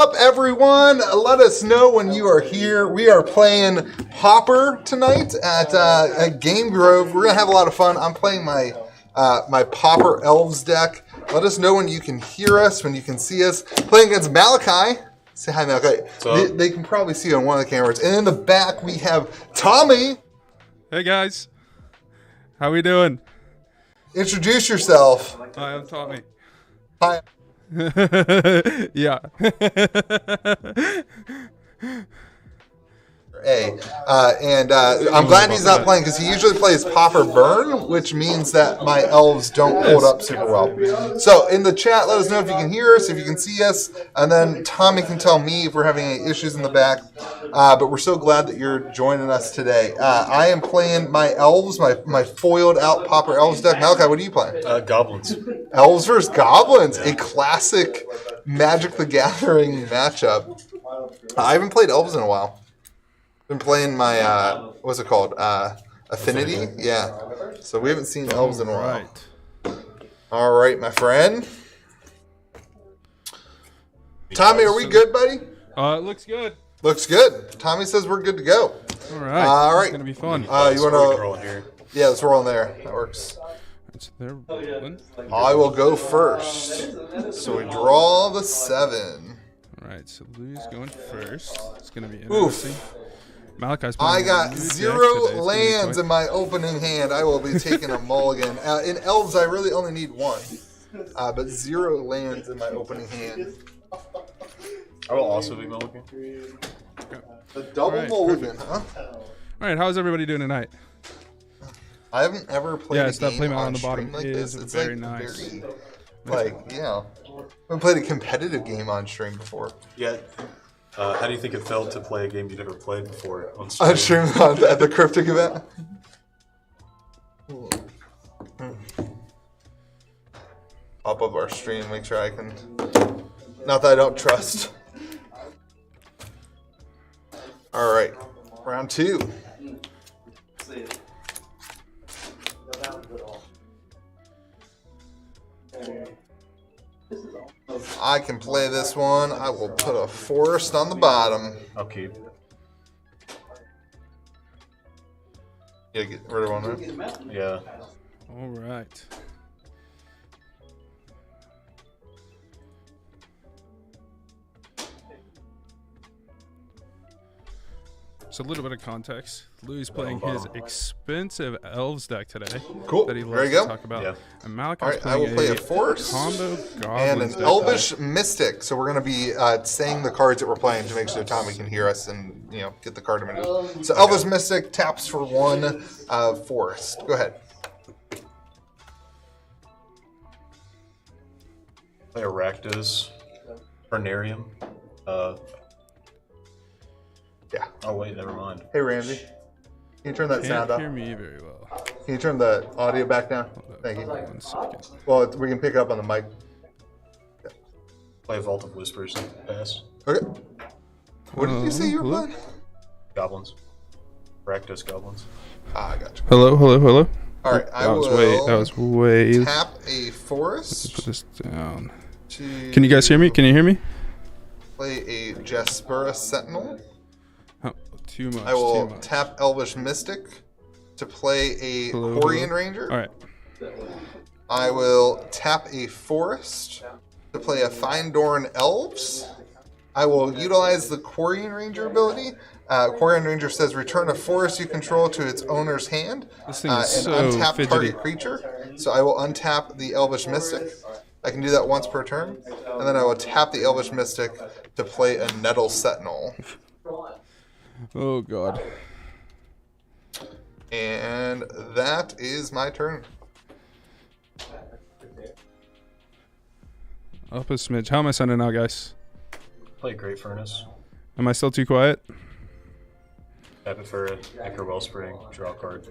Up everyone, let us know when you are here. We are playing Pauper tonight at Game Grove. We're gonna have a lot of fun. I'm playing my my Pauper Elves deck. Let us know when you can hear us, when you can see us. Playing against Malachi. Say hi, Malachi. They can probably see on one of the cameras. And in the back we have Tommy. Hey guys, how we doing? Introduce yourself. Hi, I'm Tommy. Hi. Yeah. I'm glad he's not playing because he usually plays Pauper Burn, which means that my elves don't hold up super well. So in the chat, let us know if you can hear us, if you can see us, and then Tommy can tell me if we're having any issues in the back. But we're so glad that you're joining us today. I am playing my elves, my foiled out Pauper Elves deck. Malachi, what are you playing? Goblins. Elves versus Goblins, a classic Magic the Gathering matchup. I haven't played Elves in a while. Been playing my what's it called? Affinity? Yeah. So we haven't seen Elves in a while. All right, my friend. Tommy, are we good, buddy? It looks good. Looks good. Tommy says we're good to go. All right. All right. It's gonna be fun. You want to? Yeah, let's roll in there. That works. They're rolling. I will go first. So we draw the 7. All right. So Lou's going first. It's gonna be interesting. Oof. Malachi's I got 0 lands in my opening hand. I will be taking a mulligan. In Elves, I really only need 1. But 0 lands in my opening hand. I will also be mulligan. A double mulligan, huh? All right, how's everybody doing tonight? I haven't ever played a that game playmat on the bottom like is this. It's very like nice. very, like, I haven't played a competitive game on stream before. Yeah. How do you think it felt to play a game you never played before on stream? On stream at the Cryptic event? Pop up our stream, make sure I can... Not that I don't trust. All right, round 2. I can play this one. I will put a forest on the bottom. I'll keep. Yeah, get rid of one, right? Yeah. All right. So a little bit of context. Louis playing his expensive Elves deck today. Cool. That he There loves you to go. talk about. Yeah. And Malachi's All right, playing I will play a forest combo and Goblins an deck Elvish Mystic. So we're going to be saying the cards that we're playing to make sure Tommy can hear us and get the card images. So Elvish Mystic taps for 1 forest. Go ahead. Play Arachnus. Vernarium. Yeah. Oh wait, never mind. Hey Ramsey, can you turn that sound Can't off? hear me very well. Can you turn the audio back down? Thank you. 1 second. Well, we can pick up on the mic. Play Vault of Whispers. Pass. Okay. What did you say you were playing? Goblins. Arachnus Goblins. I got you. Hello. All right, I will That was way. tap a forest. Put this down. To Can you guys hear me? Can you hear me? play a Jaspera Sentinel. Oh, too much. I will too much. tap Elvish Mystic to play a Hello. Quarian Ranger. All right. I will tap a forest to play a Findorn Elves. I will utilize the Quarian Ranger ability. Quarian Ranger says return a forest you control to its owner's hand This thing is and so untap fidgety. target creature. So I will untap the Elvish Mystic. I can do that once per turn. And then I will tap the Elvish Mystic to play a Nettle Sentinel. Oh god. And that is my turn. Up a smidge. How am I sounding now, guys? Play Great Furnace. Am I still too quiet? Tap it for Anchor Wellspring. Draw a card.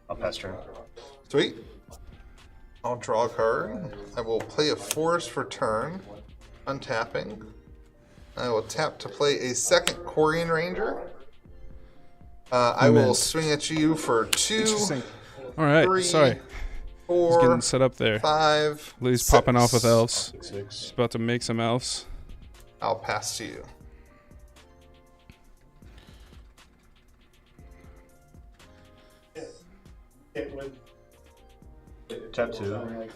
I'll pass turn. Sweet. I'll draw a card. I will play a forest for turn. Untapping. I will tap to play a second Quarian Ranger. I will swing at you for 2. Interesting. All right. 3, Sorry. 4, He's getting set up there. 5. Lou's 6. popping off with elves. 6. He's about to make some elves. I'll pass to you. Tap 2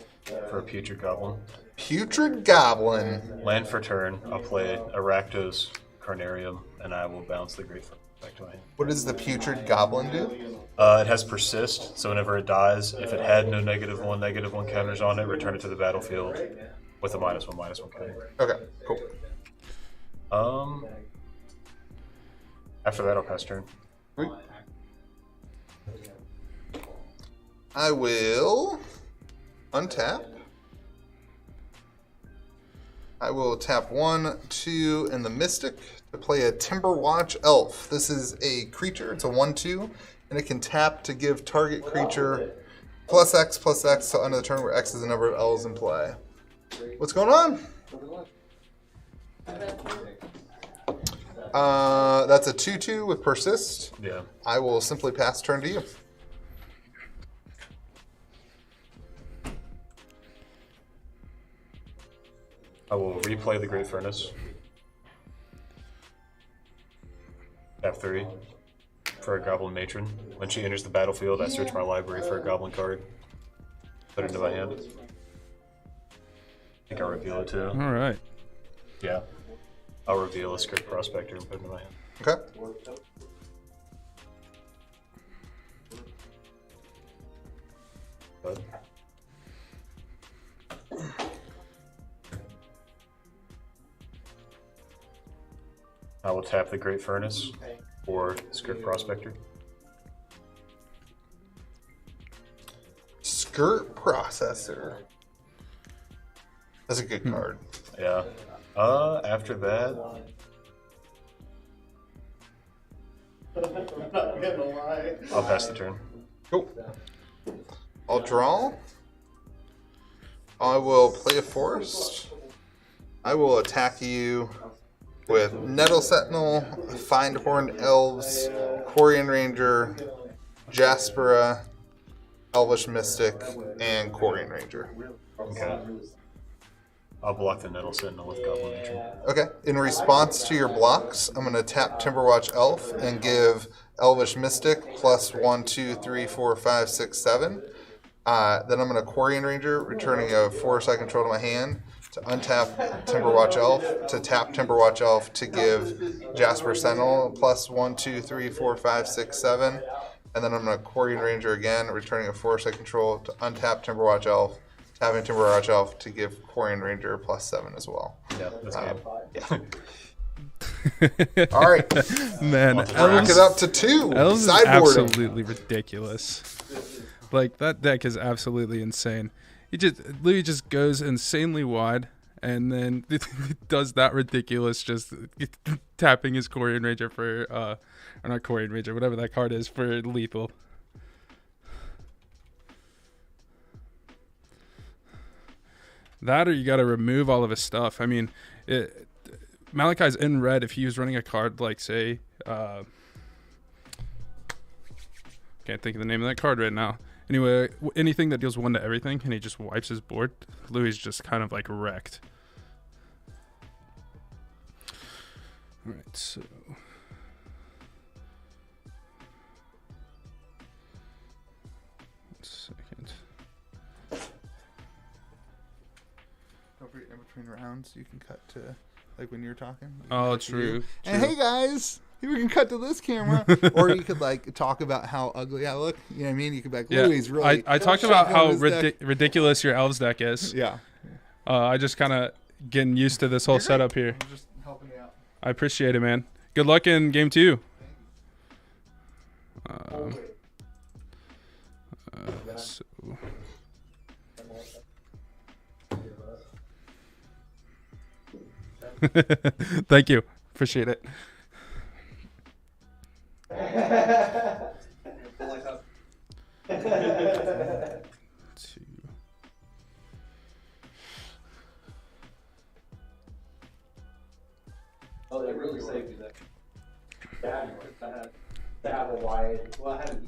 for a Putrid Goblin. Putrid Goblin. Land for turn. I'll play a Rakdos Carnarium, and I will bounce the Great Furnace back to my hand. What does the Putrid Goblin do? It has Persist, so whenever it dies, if it had no -1/-1 counters on it, return it to the battlefield with a -1/-1 counter. Okay, cool. After that, I'll pass turn. Sweet. I will untap. I will tap 1, 2, and the Mystic to play a Timberwatch Elf. This is a creature. It's a 1/2, and it can tap to give target creature +X till end of the turn, where X is the number of elves in play. What's going on? That's a 2/2 with Persist. Yeah. I will simply pass turn to you. I will replay the Great Furnace. Tap 3 for a Goblin Matron. When she enters the battlefield, I search my library for a Goblin card. Put it into my hand. I think I'll reveal it too. All right. Yeah. I'll reveal a Script Prospector and put it into my hand. Okay. But I will tap the Great Furnace or Script Prospector. Skirt Processor. That's a good card. Yeah. After that, I'll pass the turn. Cool. I'll draw. I will play a forest. I will attack you with Nettle Sentinel, Findhorn Elves, Quarian Ranger, Jaspera, Elvish Mystic, and Quarian Ranger. Okay. I'll block the Nettle Sentinel with Goblin Matron. Okay. In response to your blocks, I'm going to tap Timberwatch Elf and give Elvish Mystic +1, 2, 3, 4, 5, 6, 7. Then I'm going to Quarian Ranger, returning a forest I control to my hand, to untap Timberwatch Elf, to tap Timberwatch Elf to give Jasper Sentinel +1, 2, 3, 4, 5, 6, 7. And then I'm going to Quarian Ranger again, returning a forest I control to untap Timberwatch Elf, tapping Timberwatch Elf to give Quarian Ranger +7 as well. Yeah, that's Yeah. All right. Man, Rack it up to 2. Elves is Sideboarding. absolutely ridiculous. Like, that deck is absolutely insane. Louis just goes insanely wide, and then does that ridiculous, just tapping his Quarian Ranger for, or not Quarian Ranger, whatever that card is, for lethal. That, or you got to remove all of his stuff. I mean, Malachi's in red if he was running a card like, say, can't think of the name of that card right now. Anyway, anything that deals 1 to everything, and he just wipes his board, Louis is just kind of like wrecked. All right, so. Second. In between rounds, you can cut to, like, when you're talking. Oh, true. And hey, guys, we can cut to this camera. Or you could, like, talk about how ugly I look. You know what I mean? You could be like, Louis, really. I talked about how ridiculous your Elves deck is. Yeah. I just kind of getting used to this whole setup here. I'm just helping you out. I appreciate it, man. Good luck in game 2. So. Thank you. Appreciate it. Two. Oh, they really saved you that. Yeah, to have a wide. Well, I had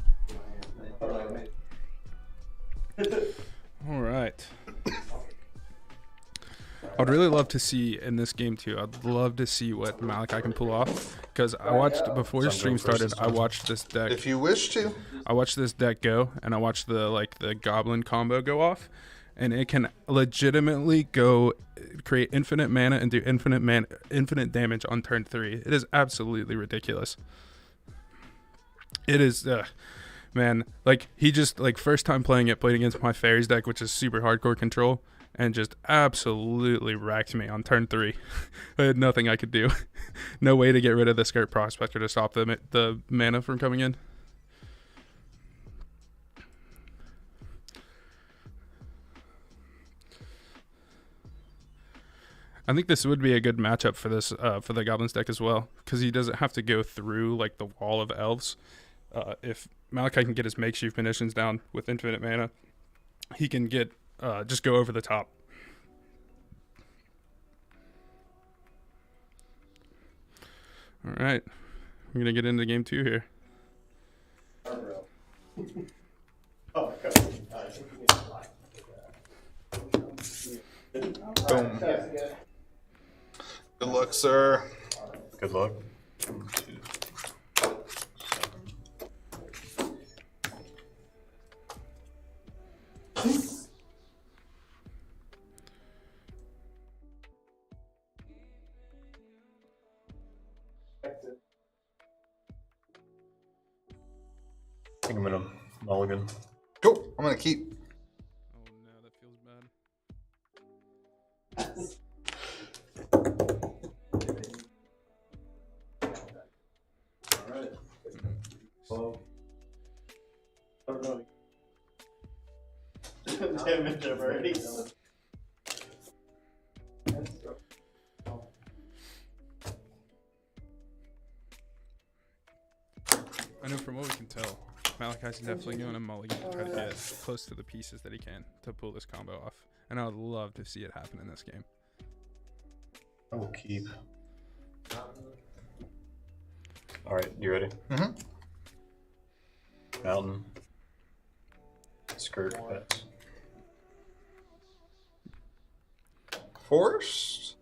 All right. I'd really love to see in this game too. I'd love to see what Malachi can pull off, because I watched before the stream started. I watched this deck. If you wish to. I watched this deck go, and I watched the goblin combo go off, and it can legitimately go create infinite mana and do infinite damage on turn 3. It is absolutely ridiculous. It is, man. Like, he just, like, first time playing it, played against my fairies deck, which is super hardcore control, and just absolutely wrecked me on turn 3. I had nothing I could do. No way to get rid of the Skirt Prospector to stop the mana from coming in. I think this would be a good matchup for this for the Goblins deck as well, because he doesn't have to go through like the wall of Elves. If Malachi can get his makeshift munitions down with infinite mana, he can get just go over the top. All right, we're gonna get into game 2 here. Boom. Good luck, sir. Good luck. I think I'm gonna mulligan. Cool. I'm gonna keep. Oh no, that feels bad. Alright. Well, I don't know. Damage I've already done. I know from what we can tell, Malachi's definitely going to mulligan to try to get close to the pieces that he can to pull this combo off. And I would love to see it happen in this game. I will keep. Alright, you ready? Mm-hmm. Mountain. Skirt pets. Forest.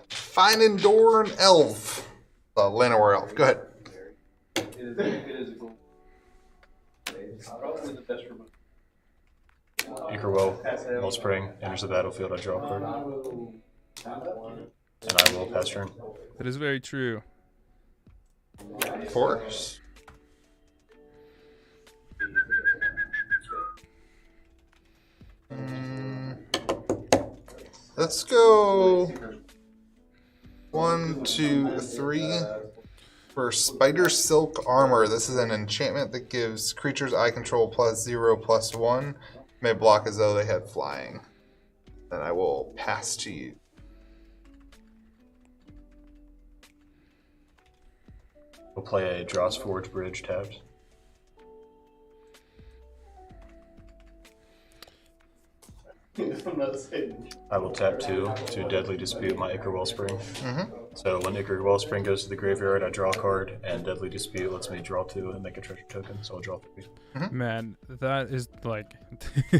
Find and door an elf. Llanowar elf. Go ahead. It is a goal. Probably the best remote. Anchorwell, Wellspring, enters the battlefield, I draw a card. And I will pass turn. That is very true. Forest. Let's go 1, 2, 3 for Spider Silk Armor. This is an enchantment that gives creatures I control +0/+1. May block as though they had flying. Then I will pass to you. We'll play a Dross Forge Bridge tapped. I will tap 2 to Deadly Dispute my Ichor Wellspring. So when Ichor Wellspring goes to the graveyard, I draw a card, and Deadly Dispute lets me draw 2 and make a treasure token, so I'll draw 3. Man, that is like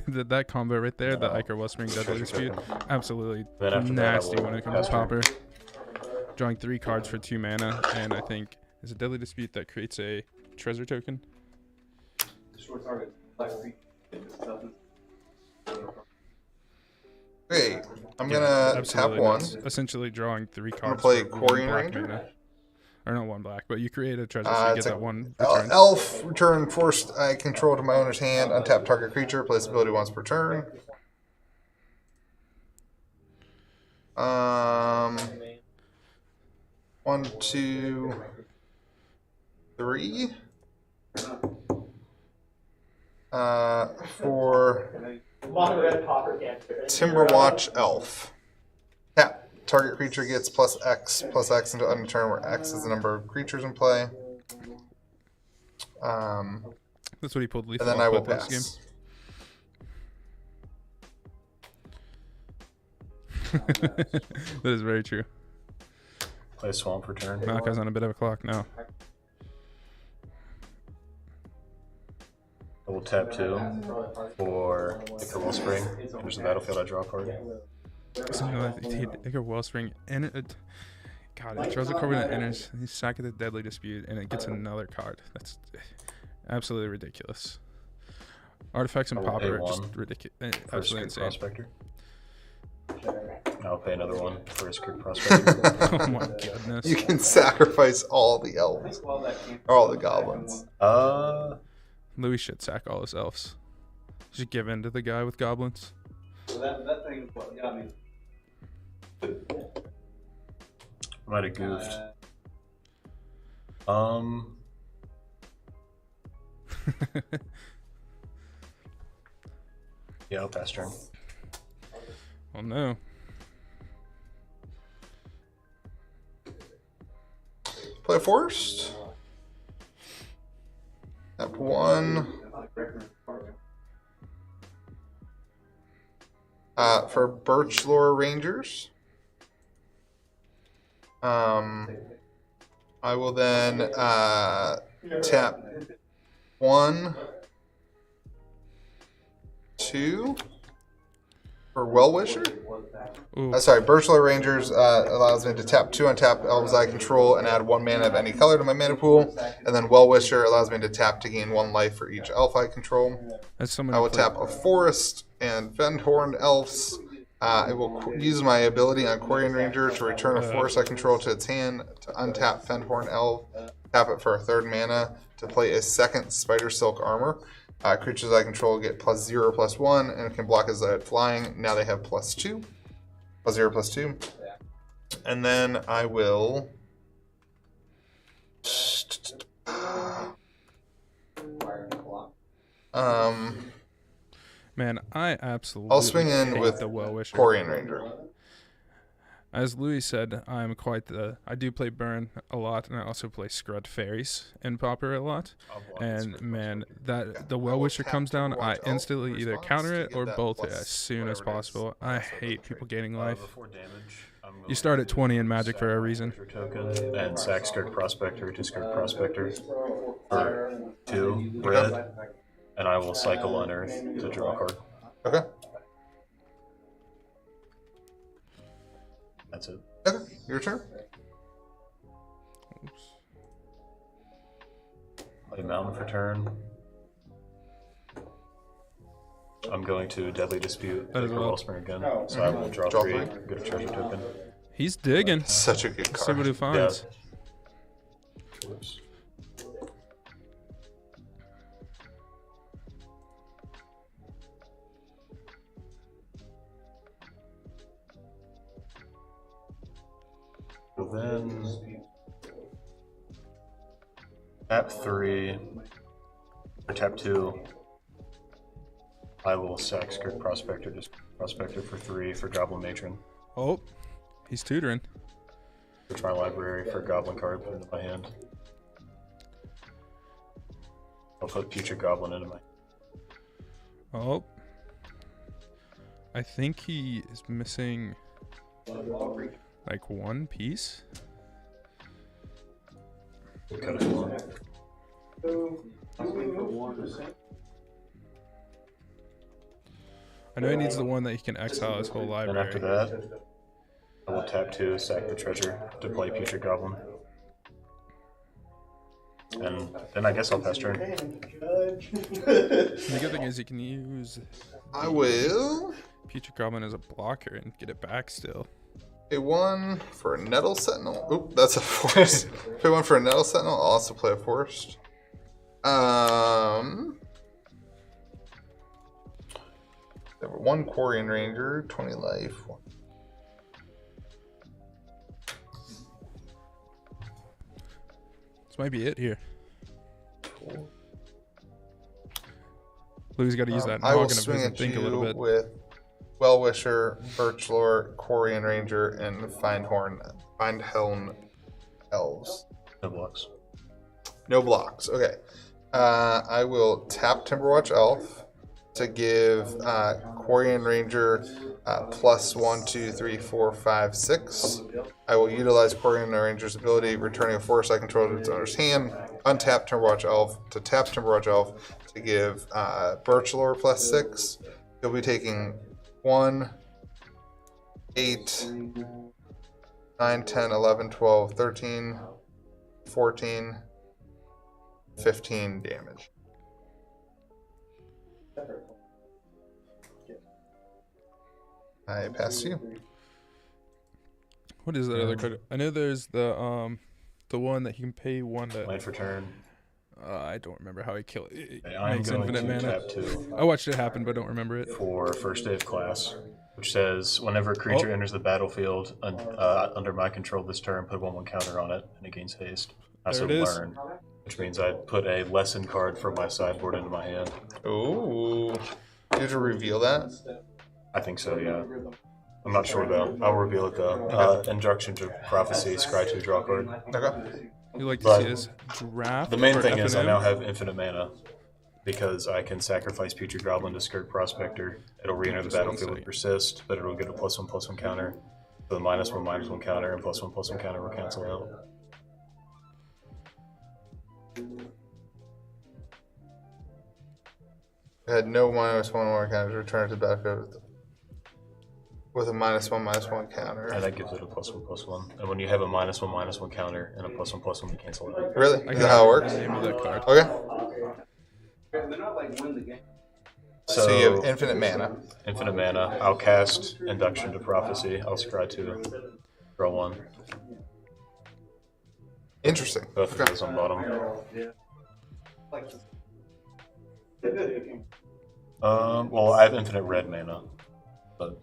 that combo right there, the Ichor Wellspring Deadly Dispute, absolutely Then after that, I nasty will when it comes pass to turn. Pauper. Drawing 3 cards for 2 mana, and I think is a Deadly Dispute that creates a treasure token. Short target. Great. I'm gonna Absolutely tap 1. nuts. Essentially drawing 3 cards. play for Quarian 1 black Ranger? mana. Or not 1 black, but you create a treasure, so you get It's a that 1 return. elf. Return forced I control to my owner's hand. Untap target creature. Place ability once per turn. 1, 2, 3. For Timberwatch Elf. Tap. Target creature gets +X until end of turn, where X is the number of creatures in play. That's what he pulled lethal And then I off will with this pass. game. That is very true. Play a Swamp for turn. Malachi's on a bit of a clock now. I will tap 2 for Ichor Wellspring. There's the battlefield, I draw a card. So, Ichor Wellspring, and God, it draws a card when it enters. You sack it the Deadly Dispute, and it gets another card. That's absolutely ridiculous. Artifacts and Pauper are just ridiculous. Absolutely insane. Prospector. I'll pay another one for a Skirt Prospector. Oh my goodness. You can sacrifice all the elves. Or all the goblins. Louis should sack all his elves. Just give in to the guy with goblins. So that thing is what got me. I might have goofed. Yeah, I'll pass turn. Oh no. Play Forest. Tap 1. For Birchlore Rangers. I will then tap 1, 2 for Well-Wisher. Sorry, Birchlore Rangers allows me to tap 2 untap elves I control and add 1 mana of any color to my mana pool. And then Well-Wisher allows me to tap to gain 1 life for each elf I control. I will tap a Forest and Fendhorn Elves. I will use my ability on Quarian Ranger to return a forest I control to its hand, to untap Fendhorn Elf, tap it for a 3rd mana, to play a 2nd Spider Silk Armor. Creatures I control get +0/+1 and can block as they're flying. Now they have +2. +0/+2. And then I will... Man, I absolutely I'll swing in hate with the Well-Wisher. Quarian Ranger. As Louis said, I'm quite the... I do play Burn a lot, and I also play Scrud Fairies in Pauper a lot. And man, that the Well-Wisher comes down, I instantly either counter it or bolt it as soon as possible. I hate people gaining life. You start at 20 in Magic for a reason. Token and sack Skirt Prospector to Skirt Prospector for 2 red. And I will cycle Unearth to draw a card. Okay. That's it. Okay, your turn. Oops. Play Mountain for turn. I'm going to Deadly Dispute That is Ichor well. Wellspring again. So I will draw 3, get a treasure token. He's digging. Such a good See what card. he finds. Whoops. So then tap 3 or tap 2. I will sack Skirt Prospector, just Prospector for 3 for Goblin Matron. Oh, he's tutoring. Search my library for a Goblin card, put it in my hand. I'll put Putrid Goblin into my. Oh. I think he is missing like 1 piece. Cut it along. I know he needs the one that he can exile his whole And library. after that, I will tap 2, sack the treasure to play Putrid Goblin. And then I guess I'll pass turn. The good thing is you can use I will Putrid Goblin as a blocker and get it back still. pay 1 for a Nettle Sentinel. Oop, that's a Forest. Pay 1 for a Nettle Sentinel. I'll also play a Forest. There were 1 Quarian Ranger, 20 life. This might be it here. Louis got to use that I will noggin of swing his and at think a little you bit. with Well-Wisher, Birchlore, Quarian Ranger, and Findhelm Elves. No blocks. No blocks. Okay. I will tap Timberwatch Elf to give Quarian Ranger +1, 2, 3, 4, 5, 6. I will utilize Quarian Ranger's ability, returning a forest I control to its owner's hand. untap Timberwatch Elf to tap Timberwatch Elf to give Birch Lore +6. You'll be taking 1, 8, 9, 10, 11, 12, 13, 14, 15 damage. I pass to you. What is that other card? I know there's the one that you can pay 1 to. Land for turn. I don't remember how he killed it. Okay, I'm Makes going infinite to mana. tap 2 I watched it happen, but don't remember it. for first day of class, which says whenever a creature enters the battlefield under my control this turn, put 1/1 counter on it, and it gains haste. I There also it is. learn, which means I put a lesson card from my sideboard into my hand. Ooh. You have to reveal that? I think so, yeah. I'm not sure though. I'll reveal it though. Injunction to Prophecy, scry 2, draw card. Okay. You like to But see his draft? The main for thing is I F&M? now have infinite mana because I can sacrifice Putrid Goblin to Skirt Prospector. It'll re-enter the battlefield with Persist, but it'll get a +1/+1 counter. So the -1/-1 counter and +1/+1 counter will cancel out. Had no -1/-1 counters returned to the battlefield with a -1/-1 counter. And that gives it a +1/+1. And when you have a -1/-1 counter and a +1/+1, they cancel out. Really? I Is that how it works? the name of that card. Okay. They're not like win the game. So you have infinite mana. Infinite mana. I'll cast Induction to Prophecy. I'll scry 2, draw 1. Interesting. Both of Okay. those on bottom. Well, I have infinite red mana, but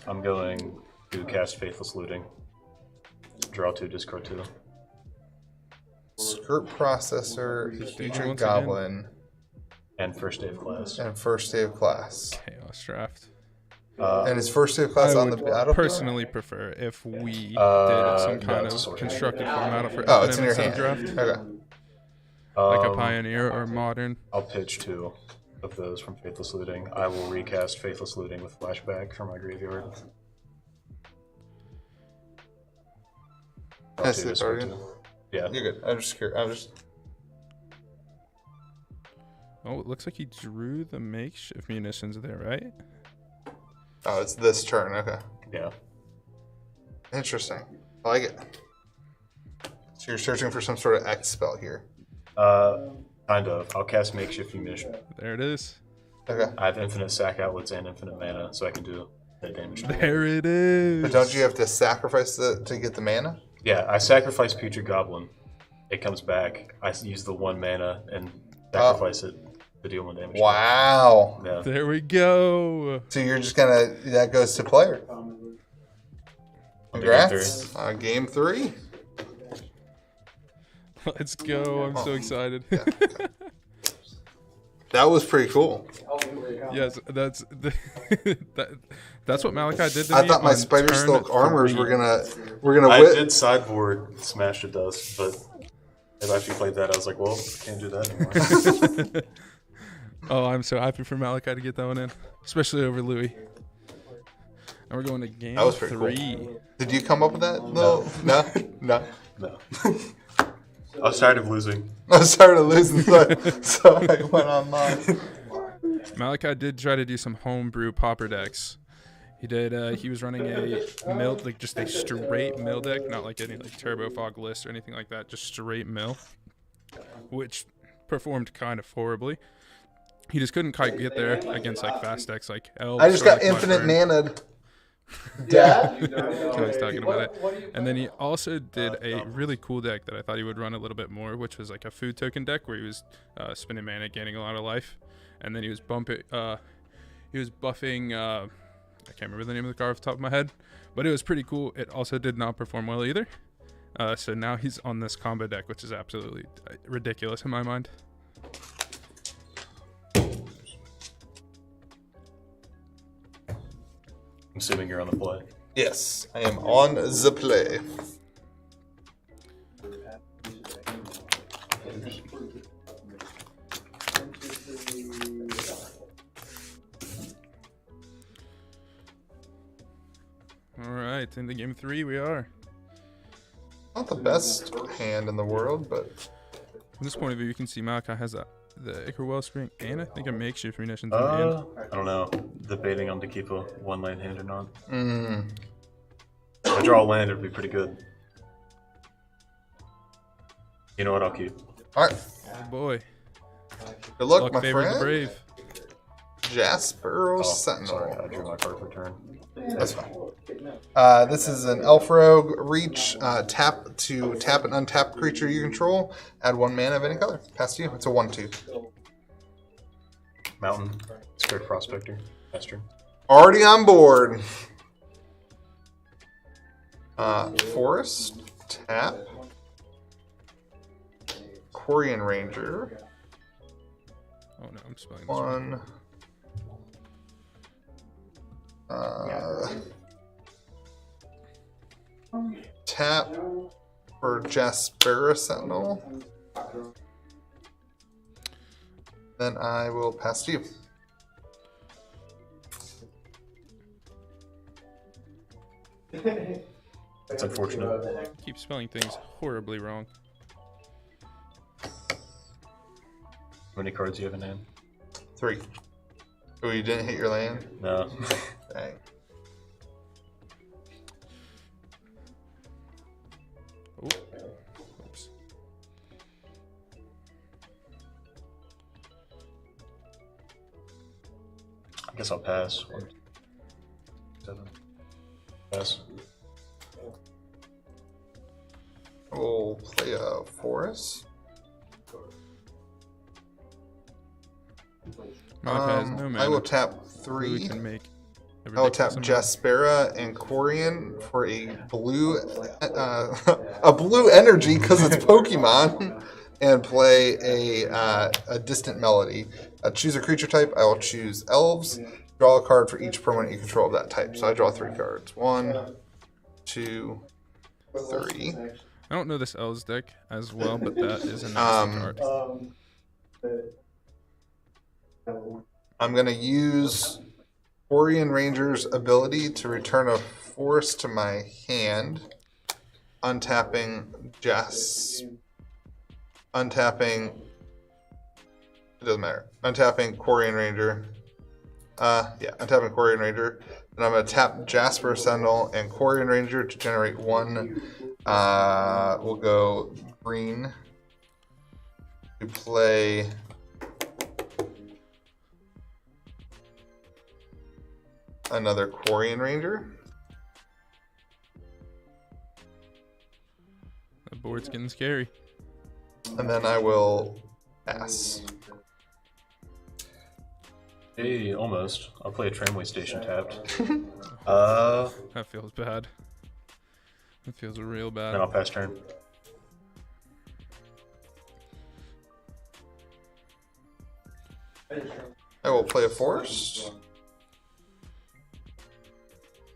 I'm going to cast Faithless Looting. Draw 2, discard 2. Skirt Processor, Putrid once Goblin, And first day of class. and first day of class. Chaos draft. And is first day of class I on the would battlefield? personally prefer if we did some no, kind it's a of sword. constructed format for Oh, it's in your F&M hand. draft, Okay. like a Pioneer or Modern. I'll pitch 2 of those from Faithless Looting. I will recast Faithless Looting with Flashback from my graveyard. Draw That's 2, the discard Guardian. 2. Yeah. You're good. I'm just curious. I'm just. Oh, it looks like he drew the makeshift munitions there, right? Oh, it's this turn. Okay. Yeah. Interesting. I like it. So you're searching for some sort of X spell here. Kind of. I'll cast Makeshift Munition. There it is. Okay. I have infinite sack outlets and infinite mana, so I can do that damage. There it is. But don't you have to sacrifice to get the mana? Yeah, I sacrifice Putrid Goblin. It comes back. I use the 1 mana and sacrifice it to deal 1 damage. Wow. Yeah. There we go. So you're just gonna, that goes to player. Congrats on game 3. Let's go. I'm so excited. That was pretty cool. Yes, that's that's what Malachi did to me. I thought my on Spider turn Silk armors 3. were gonna I whip. did sideboard Smash to Dust, but if I actually played that, I was like, well, I can't do that anymore. Oh, I'm so happy for Malachi to get that one in, especially over Louis. And we're going to game That was pretty 3. cool. Did you come up with that? No. No. No. I was tired of losing. I started losing, so I went online. Malachi did try to do some homebrew Pauper decks. He did. He was running a mill, like just a straight mill deck, not like any like Turbo Fog list or anything like that, just straight mill, which performed kind of horribly. He just couldn't quite get there against like fast decks like Elves. I just or, got like, infinite Mushroom. mana. Dad? Kelly's talking about it. And then he also did a really cool deck that I thought he would run a little bit more, which was like a food token deck where he was spending mana, gaining a lot of life, and then he was buffing. I can't remember the name of the card off the top of my head, but it was pretty cool. It also did not perform well either. So now he's on this combo deck, which is absolutely ridiculous in my mind. I'm assuming you're on the play. Yes, I am on the play. All right, into game 3 we are. Not the best hand in the world, but From this point of view, you can see Malachi has the Ichor Wellspring and I think a makeshift munitions in I hand. don't know. Debating on to keep a 1-land hand or not. mm, If I draw a land, it'd be pretty good. You know what? I'll keep. all right. Oh boy. Good luck, Luck my favors the friend. brave. Jasper Oh, Sentinel. sorry, I drew my card for turn. That's fine. This is an Elf Rogue Reach. Tap to tap an untapped creature you control. Add 1 mana of any color. Pass to you. It's a 1/2. Mountain, Scared Prospector, Esther. Already on board. Forest. Tap. Quarian Ranger. Oh no, I'm spelling this wrong. 1. Tap for Jasper Sentinel. Then I will pass to you. That's unfortunate. I keep spelling things horribly wrong. How many cards do you have in hand? 3. Oh, you didn't hit your land? No. Dang. Oh, oops. I guess I'll pass. 1, 7. Pass. We'll play a forest. Malachi has no mana. I will tap Blue 3. can make a I will tap ridiculous amount. Jaspera and Quarian for a blue, a blue energy because it's Pokemon, and play a distant melody. Choose a creature type. I will choose Elves. Draw a card for each permanent you control of that type. So I draw 3 cards. 1, 2, 3. I don't know this Elves deck as well, but that is a nasty card. I'm gonna use Quarian Ranger's ability to return a forest to my hand, untapping untapping. It doesn't matter. Untapping Quarian Ranger. Untapping Quarian Ranger. And I'm gonna tap Jasper Sentinel and Quarian Ranger to generate 1. We'll go green to play. Another Quarian Ranger. The board's getting scary. And then I will pass. Hey, almost. I'll play a tramway station tapped. That feels bad. It feels real bad. Then I'll pass turn. I will play a forest.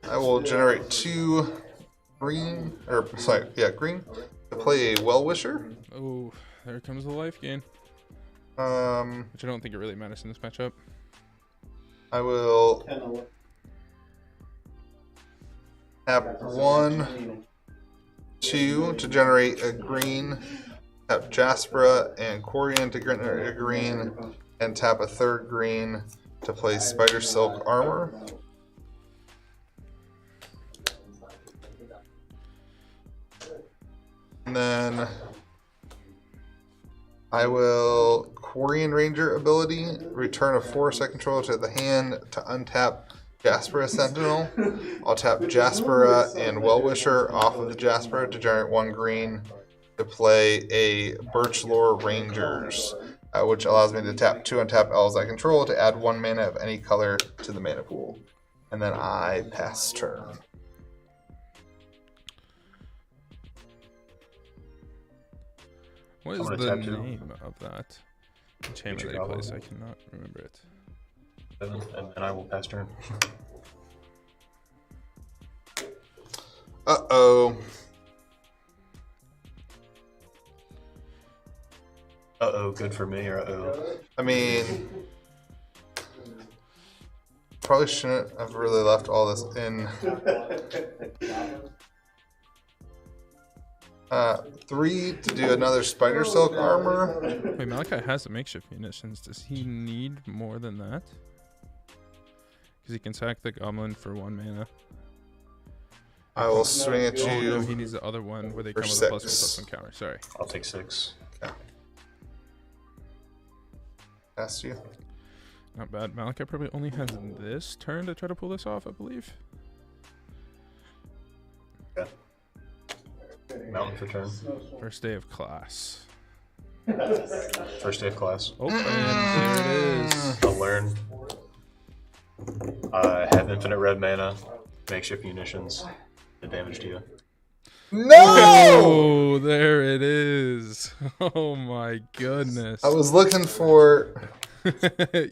I will generate 2 green, green, to play a Well-Wisher. Oh, there comes the life gain. Which I don't think it really matters in this matchup. I will tap 1, 2 to generate a green, tap Jaspera and Quarian to generate a green, and tap a 3rd green to play Spider Silk Armor. And then I will Quarian Ranger ability, return a forest I control to the hand to untap Jaspera Sentinel. I'll tap Jaspera and Well-Wisher off of the Jaspera to generate 1 green to play a Birchlore Rangers, which allows me to tap 2 untap Elves I control to add 1 mana of any color to the mana pool. And then I pass turn. What is I'm the gonna tap 2. name of that enchantment that he plays? I cannot remember it. 7, and then I will pass turn. Uh-oh. Uh-oh, good for me, or uh-oh? I mean, probably shouldn't have really left all this in. 3 to do another spider silk armor. Wait, Malachi has the makeshift munitions. Does he need more than that? Because he can sack the goblin for 1 mana. I will swing at Oh no, he you. needs the other one where they For come with a +1/+1 6. counter. Sorry. I'll take 6. Past you. Not bad. Malachi probably only has this turn to try to pull this off, I believe. Yeah. Mountain for turn. First day of class. First day of class. Oh, and there it is. I'll learn. I have infinite red mana, makeshift munitions, the damage to you. No! Oh, there it is. Oh my goodness. I was looking for.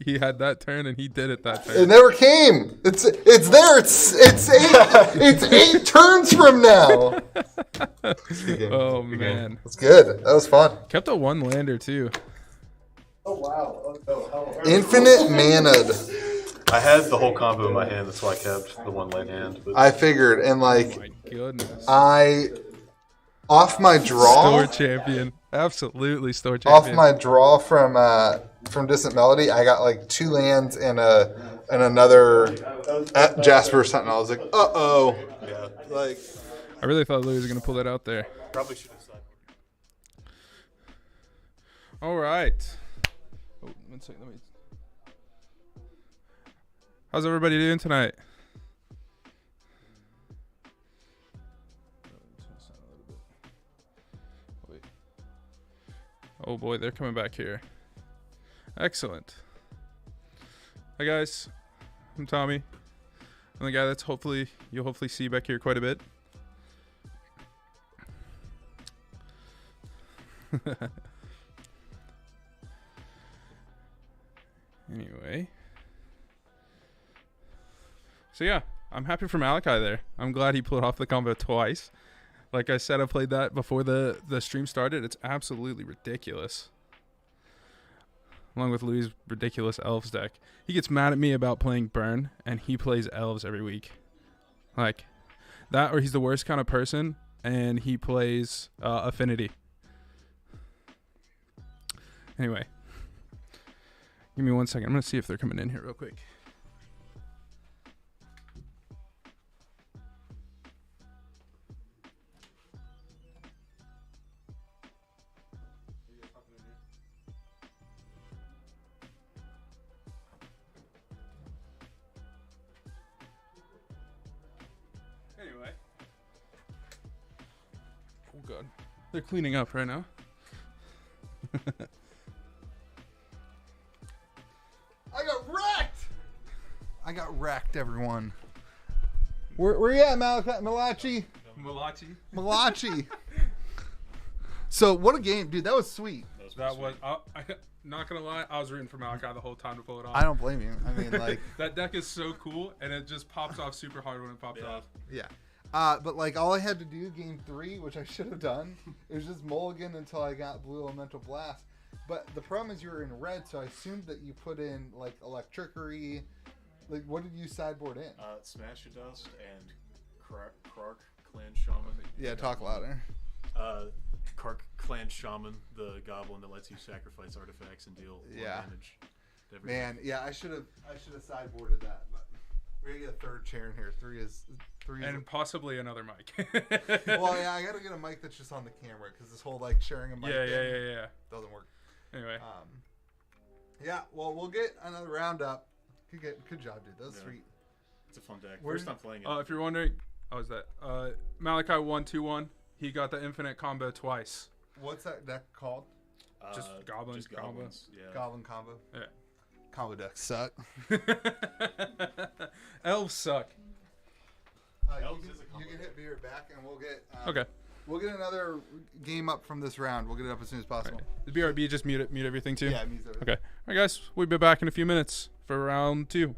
He had that turn and he did it that It turn. never came. It's there. It's 8 turns from now. Oh man. That's good. That was fun. Kept a 1 lander too. Oh wow. Infinite mana'd. I had the whole combo in my hand, that's why I kept the 1 late hand. But I figured, and Oh like my goodness. off my draw. Store champion. Absolutely store Off champion. my draw from Distant Melody, I got like 2 lands and another at Jasper or something. I was like, uh-oh. yeah, Like, I really thought Louis was going to pull that out there. probably should have sideboarded. All right. Oh, 1 second. Let me. How's everybody doing tonight? Wait. Oh boy, they're coming back here. Excellent. Hi guys, I'm Tommy. I'm the guy that's you'll hopefully see back here quite a bit. Anyway. So yeah, I'm happy for Malachi there. I'm glad he pulled off the combo twice. Like I said, I played that before the stream started. It's absolutely ridiculous. Along with Louis' ridiculous Elves deck. He gets mad at me about playing Burn, and he plays Elves every week. Like, that or he's the worst kind of person, and he plays Affinity. Anyway. Give me 1 second. I'm going to see if they're coming in here real quick. Anyway. Oh god. They're cleaning up right now. I got wrecked, everyone. Where you at, Malachi? Malachi. So, what a game. Dude, that was sweet. That was, not gonna lie, I was rooting for Malachi the whole time to pull it off. I don't blame you. I mean, like... That deck is so cool, and it just pops off super hard when it pops off. Yeah. But like all I had to do game 3, which I should have done, it was just mulligan until I got blue elemental blast. But the problem is you were in red, so I assumed that you put in like electricity. Like, what did you sideboard in? Smash a Dust and Kark Clan Shaman. Yeah, talk louder. Kark Clan Shaman, the goblin that lets you sacrifice artifacts and deal damage. To everything. Man, yeah, I should have sideboarded that. But we're gonna get a third chair in here. Three is. And possibly another mic. Well, yeah, I gotta get a mic that's just on the camera because this whole like sharing a mic Yeah. doesn't work. Anyway. Yeah, well, we'll get another round up. Good job, dude. That was sweet. It's a fun deck. Where First did- time playing it. If you're wondering, how was that? Malachi 1-2-1. He got the infinite combo twice. What's that deck called? Just goblins combo. goblins. Yeah. Goblin combo. Yeah. Combo decks suck. Elves suck. Elves You is a can combo hit beer back, and we'll get. Okay. We'll get another game up from this round. We'll get it up as soon as possible. The BRB just mute everything too? Yeah, it means everything. Okay. All right, guys. We'll be back in a few minutes for round 2.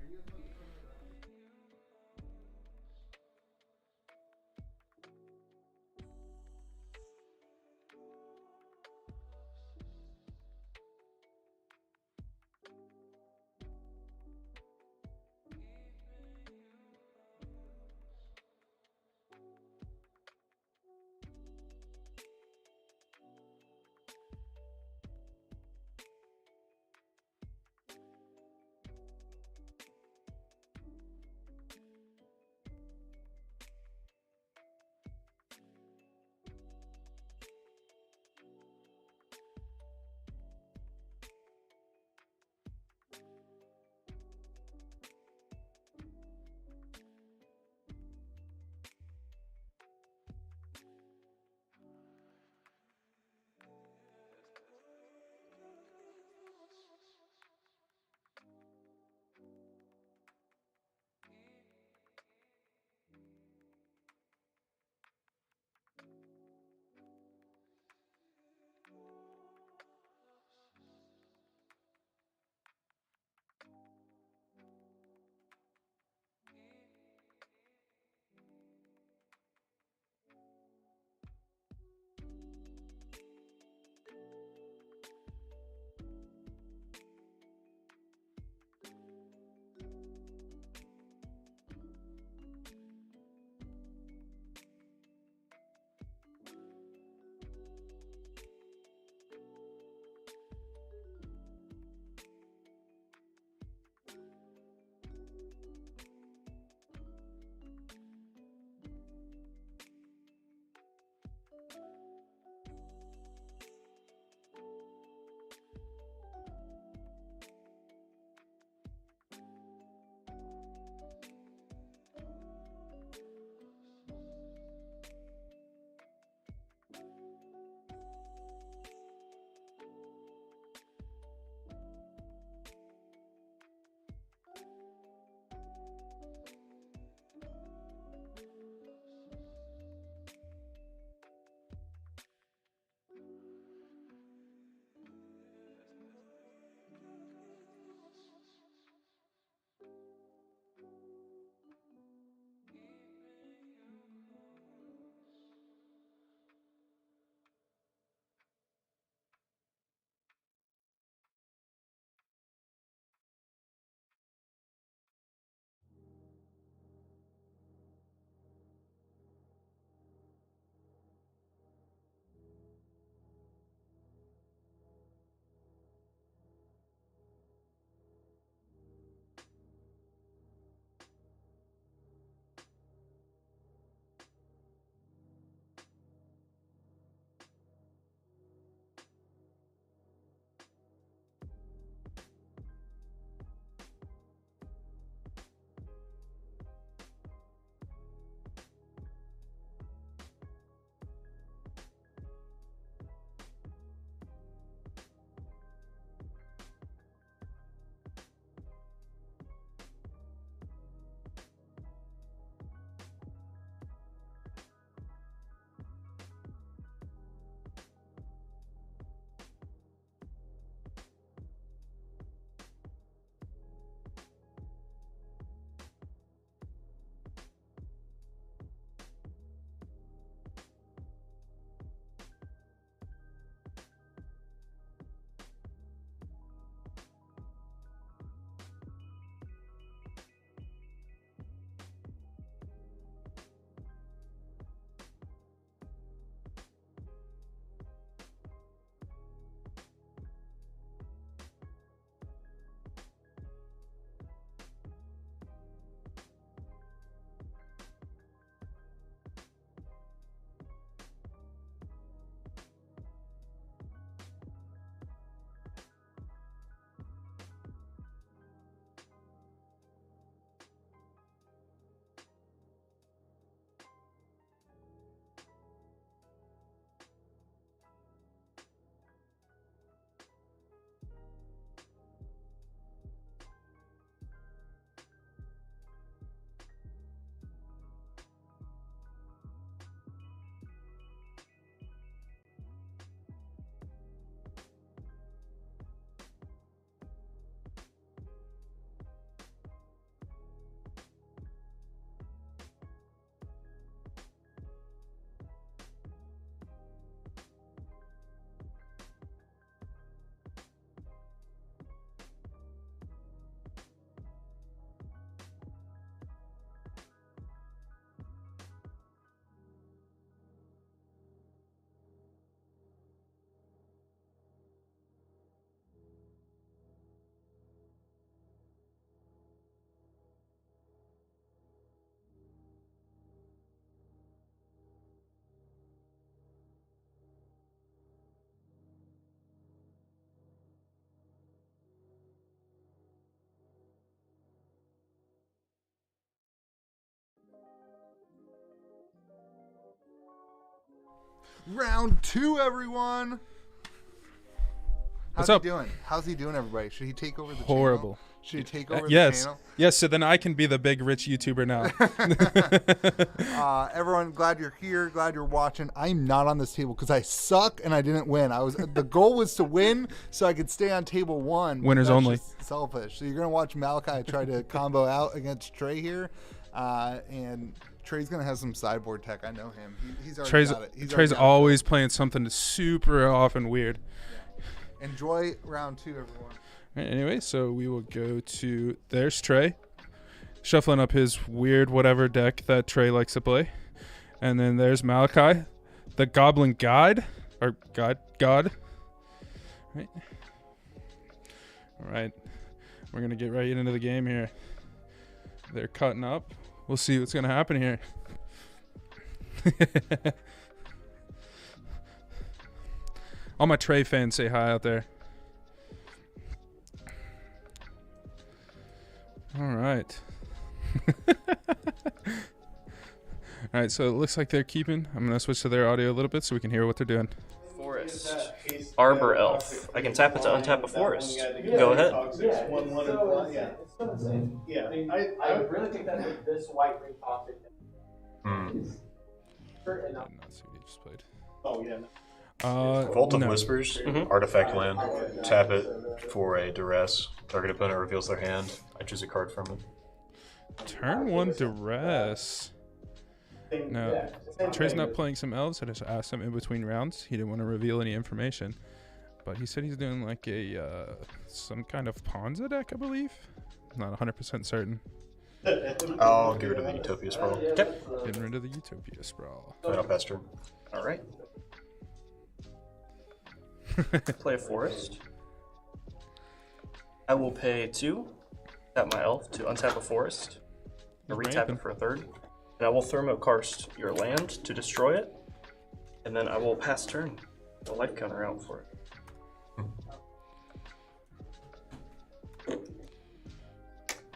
Round 2, everyone. What's How's up? he doing? How's he doing, everybody? Should he take over the Horrible. channel? Should he take over the Yes. channel? Yes, so then I can be the big rich YouTuber now. Everyone, glad you're here. Glad you're watching. I'm not on this table because I suck and I didn't win. The goal was to win so I could stay on table 1. Winners That's only. just selfish. So you're gonna watch Malachi try to combo out against Trey here, and Trey's gonna have some sideboard tech. I know him. He's already got it. Trey's always playing something super often weird. Yeah. Enjoy round 2, everyone. All right, anyway, so we will go to, there's Trey, shuffling up his weird whatever deck that Trey likes to play. And then there's Malachi, the Goblin God, or God. Right. All right, we're going to get right into the game here. They're cutting up. We'll see what's going to happen here. All my Trey fans say hi out there. All right. All right, so it looks like they're keeping. I'm going to switch to their audio a little bit so we can hear what they're doing. Forest. Arbor Elf. I can tap it to untap a forest. Go ahead. Yeah, I really think that this white ring toxic. Did not see what he just played. Oh yeah. Vault of no. Whispers, artifact land. Tap it for a duress. Target opponent reveals their hand. I choose a card from it. Turn 1 duress. No, Trey's not playing some elves. I just asked him in between rounds. He didn't want to reveal any information, but he said he's doing like a some kind of Ponza deck, I believe. Not 100% certain. I'll get rid of the Utopia Sprawl. Okay. Getting rid of the Utopia Sprawl. And I'll pass turn. All right. Play a forest. I will pay 2. Tap my elf to untap a forest. I'll retap it for a 3rd. And I will thermokarst your land to destroy it. And then I will pass turn. The life counter out for it.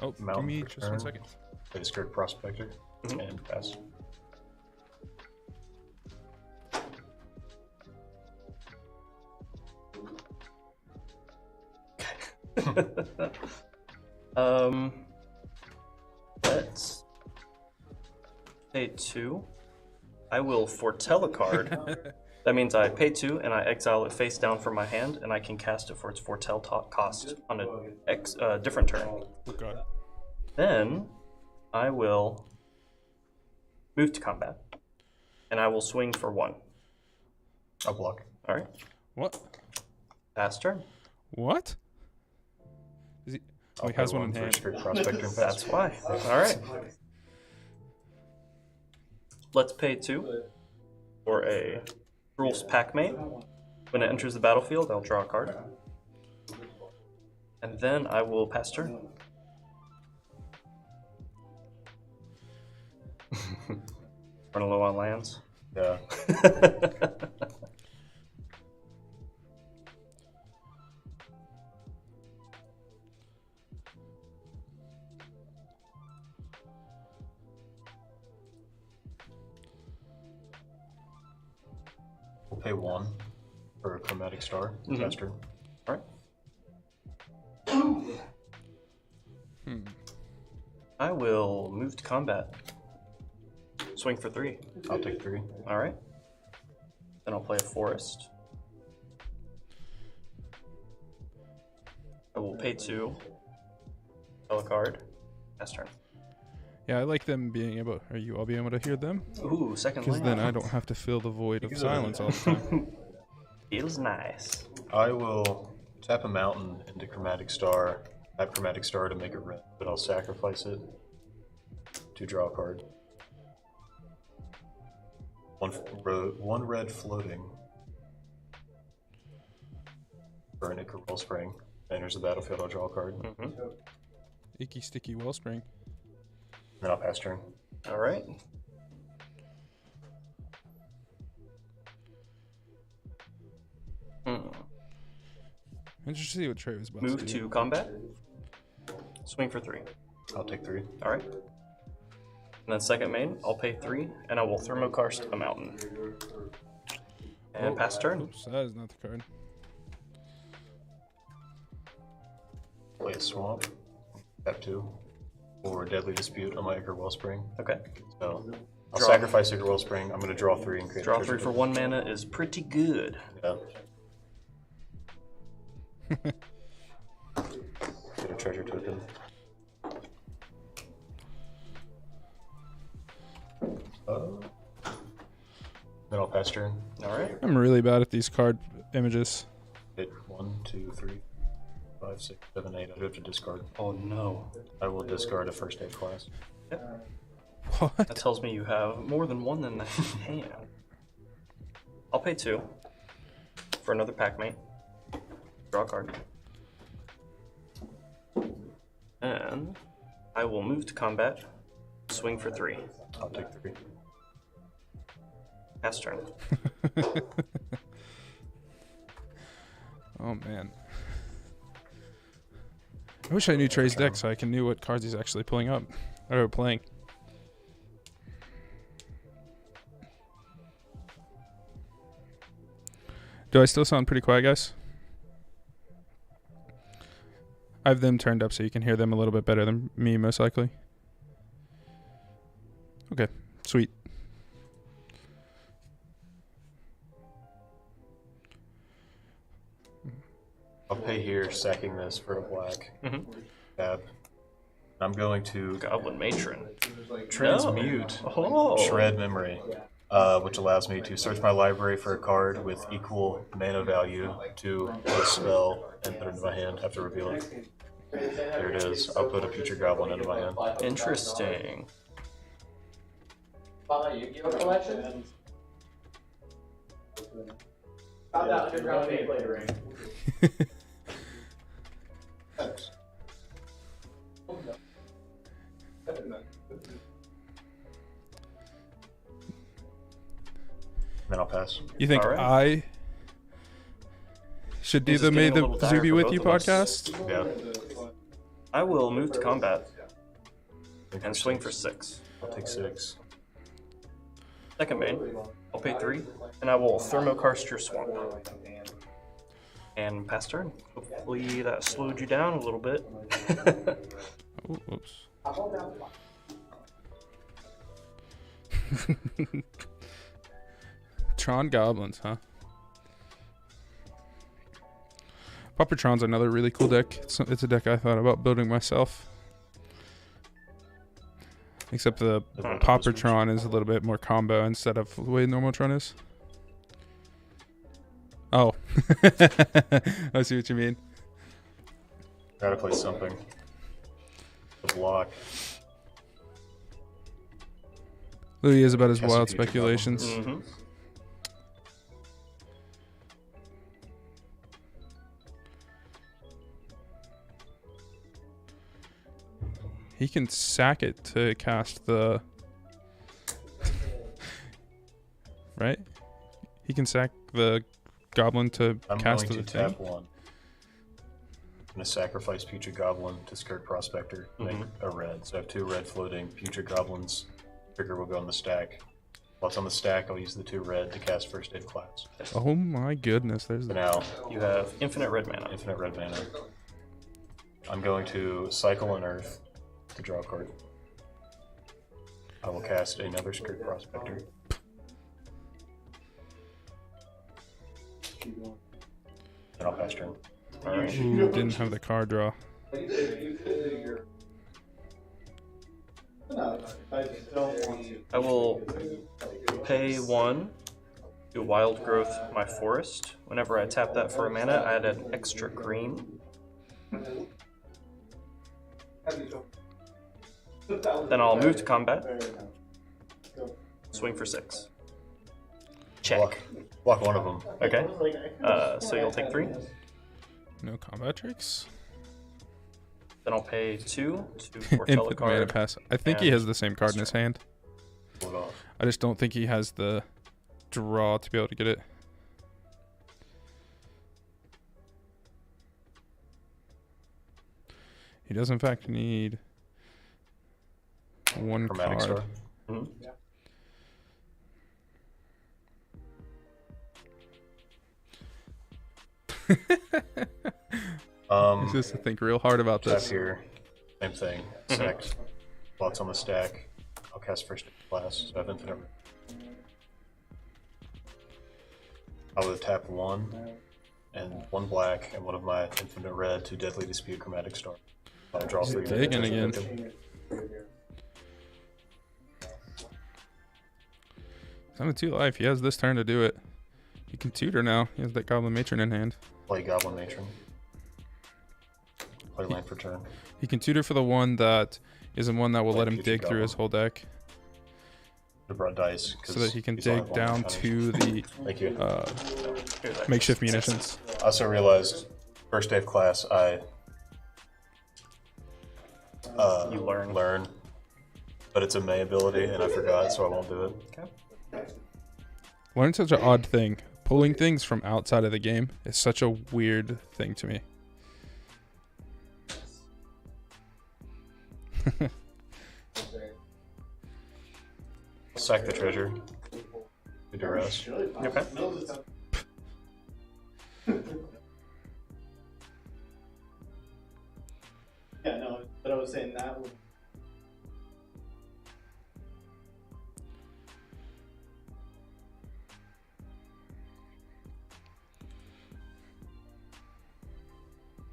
Oh, give Mountain me for just 1 turn. second. Play a Skirt Prospector and pass. Let's pay 2. I will foretell a card. That means I pay 2 and I exile it face down from my hand, and I can cast it for its foretell cost on a different turn. Oh god. Then I will move to combat, and I will swing for 1. I'll block. All right, What? pass turn. What? Is he? Oh, he has one in for hand. Skirt Prospector and pass. That's why. All right. Let's pay 2 for a Rules Packmate. When it enters the battlefield, I'll draw a card. And then I will pass turn. Running low on lands. Yeah. We'll pay 1 for a Chromatic Star. Pass turn. All right. I will move to combat. Swing for 3. I'll take 3. All right. Then I'll play a forest. I will pay 2. Draw a card. Pass turn. Yeah, I like them being able, or you all being able to hear them, Ooh, second because land. then I don't have to fill the void of silence all the time. Feels nice. I will tap a mountain into Chromatic Star. Tap Chromatic Star to make it red, but I'll sacrifice it to draw a card. One red floating. Burn Ichor Wellspring. Enters the battlefield, I'll draw a card. Icky sticky wellspring. Then I'll pass turn. All right. Interested to see what Trey was about Move to do. to combat. Swing for 3. I'll take 3. All right. And then second main, I'll pay 3, and I will thermokarst a mountain. And pass turn. Oops, that is not the card. Play a swamp. Tap 2. Or Deadly Dispute on my Ichor Wellspring. Okay. So I'll Draw. sacrifice Ichor Wellspring. I'm going to draw 3 and create Draw a 3 treasure for 1 mana is pretty good. Yeah. Get a treasure token. Then I'll pass turn. Alright. I'm really bad at these card images. Hit 1, 2, 3, 5, 6, 7, 8. I do have to discard. Oh no. I will discard a first aid class. What? That tells me you have more than one in the hand. I'll pay 2 for another Packmate. Draw a card. And I will move to combat. Swing for 3. I'll take 3. Pass turn. Oh man. I wish I knew Trey's deck so I knew what cards he's actually pulling up or playing. Do I still sound pretty quiet, guys? I have them turned up so you can hear them a little bit better than me, most likely. Okay, sweet. I'll pay here, sacking this for a black. Mm-hmm. Tab. I'm going to Goblin Matron. transmute Shred Memory, which allows me to search my library for a card with equal mana value to a spell and put it into my hand. Have to reveal it. There it is. I'll put a Future Goblin into my hand. Interesting. Yu-Gi-Oh collection? Found out underground later. Then I'll pass. You think Alright. I should do He's the just May getting a the little dire Zuby for with both you of us. podcast? Yeah. I will move to combat and swing for 6. I'll take 6. Second main, I'll pay 3, and I will Thermokarst your Swamp. And pass turn. Hopefully that slowed you down a little bit. Oh, whoops. Tron Goblins, huh? Pauper Tron's another really cool deck. It's a deck I thought about building myself. Except the Pauper Tron is a little bit more combo instead of the way normal Tron is. Oh. I see what you mean. Gotta play something. A block. Louis is about his Has to wild be a good speculations. Mm-hmm. He can sack it to cast the... right? He can sack the goblin to I'm cast going the to thing. tap 1. I'm going to sacrifice Putrid Goblin to Skirt Prospector, make a red. So I have 2 red floating. Putrid Goblins, trigger will go on the stack. While it's on the stack, I'll use the 2 red to cast First Aid class. Oh my goodness, there's So the... now, You have infinite red mana. infinite red mana. I'm going to cycle an Earth to draw a card. I will cast another Skirt Prospector. And I'll pass turn. Alright. Ooh, didn't have the card draw. I will pay 1 to Wild Growth my forest. Whenever I tap that for a mana, I add an extra green. Then I'll move to combat. Swing for 6. Check. Block one of them. Okay. So you'll take 3. No combat tricks? Then I'll pay 2 to foretell a Infinite mana card. pass. I think he and has the same card in his hand. Pull it off. I just don't think he has the draw to be able to get it. He does in fact need 1 Chromatic card. Star. Mhm. He's just to think real hard about Tap this. here, same thing. Stack lots on the stack. I'll cast first class, so I have infinite. I would tap 1 and 1 black and one of my infinite red to deadly dispute chromatic star. I'll draw 3. Digging again. Down to 2 life. He has this turn to do it. He can tutor now. He has that Goblin Matron in hand. Play Goblin Matron. Play land for turn. He can tutor for the one that isn't one that will let him Future dig through Goblin. his whole deck, I brought dice so that he can he's only dig one down counter. to the Thank you. makeshift munitions. I also realized first day of class I You learn. but it's a May ability and I forgot, so I won't do it. Okay. Learn's such an odd thing. Pulling things from outside of the game is such a weird thing to me. Sack the treasure. Do duress. Okay. Yeah, no, but I was saying that would.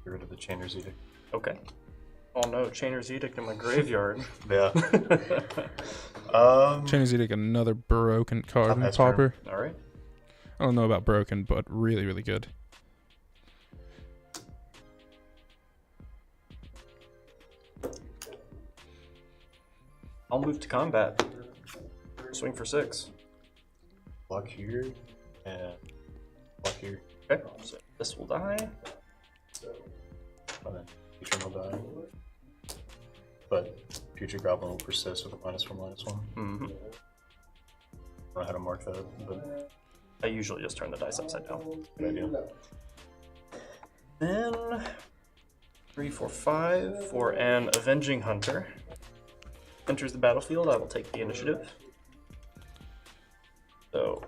Get rid of the Chainer's Edict. Okay. Oh no, Chainer's Edict in my graveyard. Yeah. Chainer's Edict, another broken card in That's fair. Pauper. Alright. I don't know about broken, but really, really good. I'll move to combat. Swing for 6. Block here and block here. Okay, so this will die. And then future will die. But future goblin will persist with a -1/-1. Mm-hmm. I don't know how to mark that, but I usually just turn the dice upside down. good idea. Then 3, 4, 5 for an Avenging Hunter. Enters the battlefield, I will take the initiative. So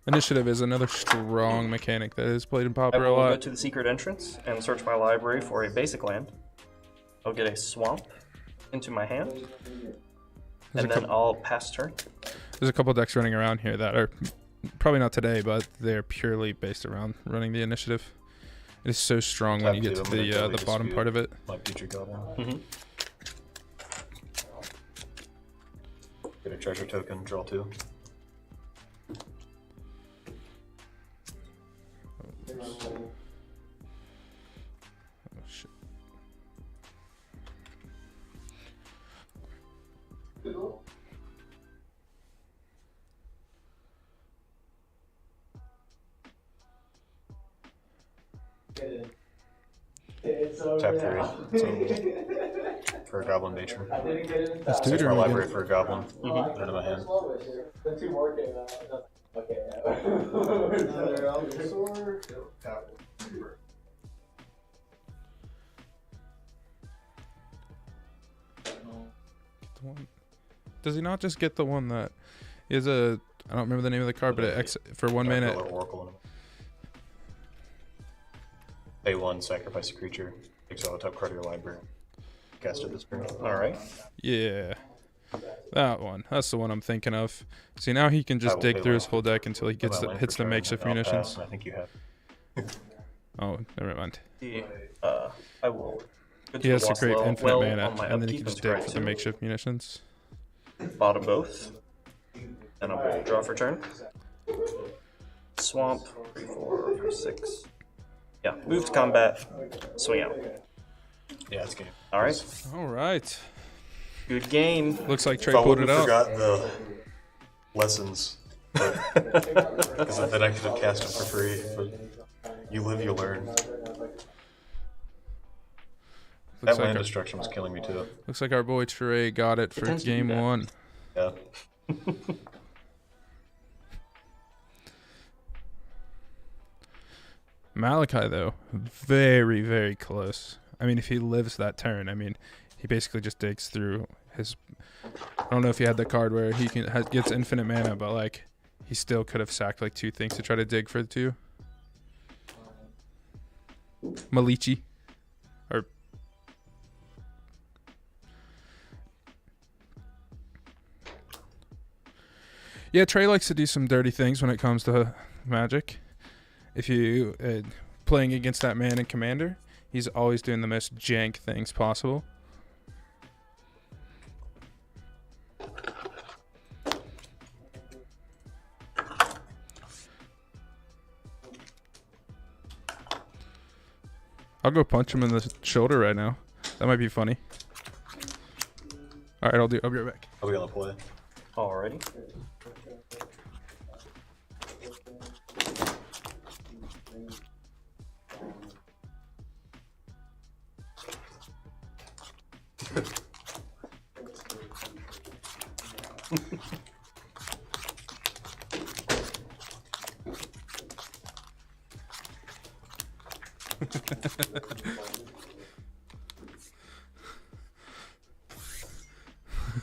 Initiative is another strong mechanic that is played in I Pauper a will go lot. to the secret entrance and search my library for a basic land. I'll get a swamp into my hand, and then I'll pass turn. There's a couple decks running around here that are probably not today, but they're purely based around running the initiative. It is so strong when you get to I'm gonna deadly the bottom dispute part of it. My future goblin. Mm-hmm. Get a treasure token, draw 2. Oh, shit. It's over Tap now. 3. So for a goblin nature. I didn't get it in Let's time. do Search it my again. library for a goblin. Mhm. Put it in my hand. The 2 more came out. Okay. The one- Does he not just get the one that is a? I don't remember the name of the card, but it for 1 Got a mana. little Oracle in it. Pay 1, sacrifice a creature. Exile a top card of your library. Cast it this turn. Alright. Yeah, that one. That's the one I'm thinking of. See, now he can I just will dig pay through one. his whole deck until he gets Put my land hits for the turn, makeshift and I'll pass, munitions. and I think you have. Oh, never mind. I will. go He to has the to create Waslow infinite well mana, on my and then he upkeep can just and dig scry for the 2. makeshift munitions. Bottom both. And I will draw for turn. Swamp, 3, 4, 5, 6. Yeah, move to combat, swing out. Yeah, it's game. Alright, All right. good game. Looks like Trey If I pulled wouldn't it have out. forgot the lessons, because then I could have cast them for free. But you live, you learn. That Looks like, land our, destruction was killing me too. looks like our boy Trey got it for tends to do game that. 1. Yeah. Malachi, though, very, very close. I mean, if he lives that turn, I mean, he basically just digs through his. I don't know if he had the card where he gets infinite mana, but like he still could have sacked like 2 things to try to dig for the 2. Malichi. Or yeah, Trey likes to do some dirty things when it comes to Magic. If you playing against that man in Commander, he's always doing the most jank things possible. I'll go punch him in the shoulder right now. That might be funny. All right, I'll be right back. Are we on the play? Alrighty.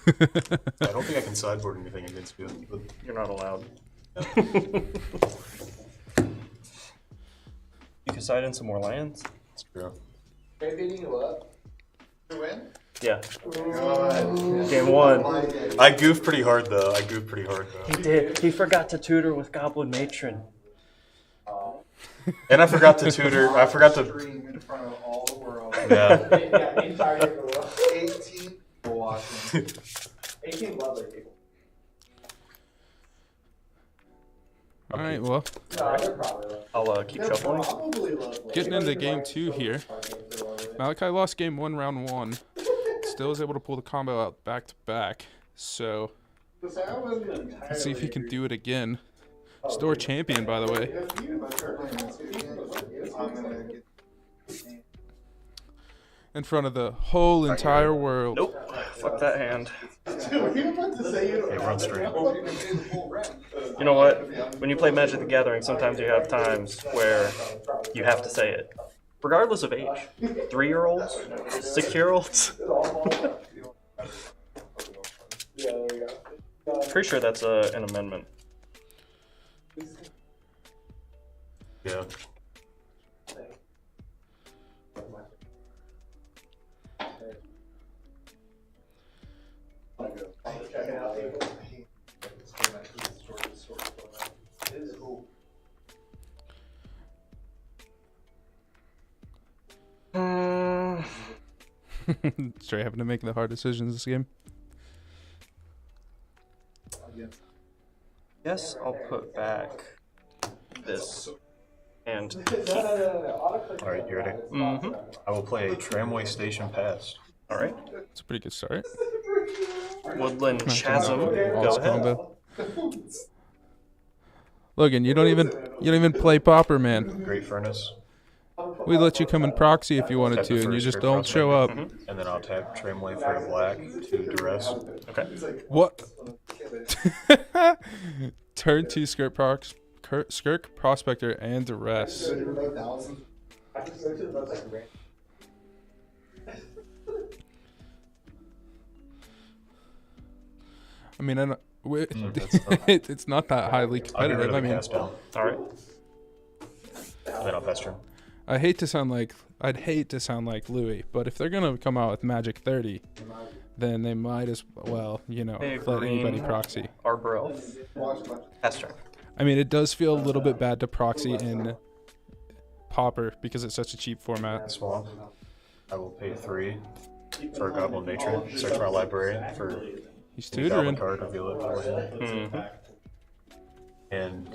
I don't think I can sideboard anything against you. But You're not allowed. You can side in some more lands. it's true. Are beating you up? To win? Yeah. Game 1. I goofed pretty hard though. He did. He forgot to tutor with Goblin Matron. And I forgot to tutor. I forgot to. Dream in front of all the world. Yeah. Yeah, the entire world. 18 people watching. 18 lovely people. All right, well, No, they're probably love. I'll keep shuffling. Probably love. getting into game 2 here. Malachi lost game 1, round 1. Still was able to pull the combo out back to back. So let's see if he can do it again. Store champion, by the way. In front of the whole entire world. Nope. Fuck that hand. Hey, we're on stream. You know what? When you play Magic the Gathering, sometimes you have times where you have to say it. Regardless of age. 3-year-olds? 6-year-olds? Pretty sure that's an amendment. Yeah. Straight having to make the hard decisions this game. Yes, I'll put back this. And Alright, you ready? mm-hmm. I will play a Tramway Station Past. Alright. It's a pretty good start. Woodland Chasm. Waltz Go ahead. combo. Logan, you don't even play Pauper, man. Great Furnace. We let you come in proxy if you wanted Tap the to, and you first just card don't show up. prospect, And then I'll tap Tramway for a black to Duress. Okay. What? Turn 2 Skirk Prospector and Duress. I mean, I know, it's not that highly I'll get rid competitive. of I the mean, cast down. Alright. And then I'll pass turn. I'd hate to sound like Louis, but if they're gonna come out with Magic 30, then they might as well, Hey, let anybody green. proxy. Arbor Elf. Pass turn. I mean, it does feel a little bit bad to proxy in Pauper because it's such a cheap format. Swamp. I will pay 3 for a Goblin Matron. Search my library for He's any Goblin tutoring. card, reveal it for him. Mm-hmm. And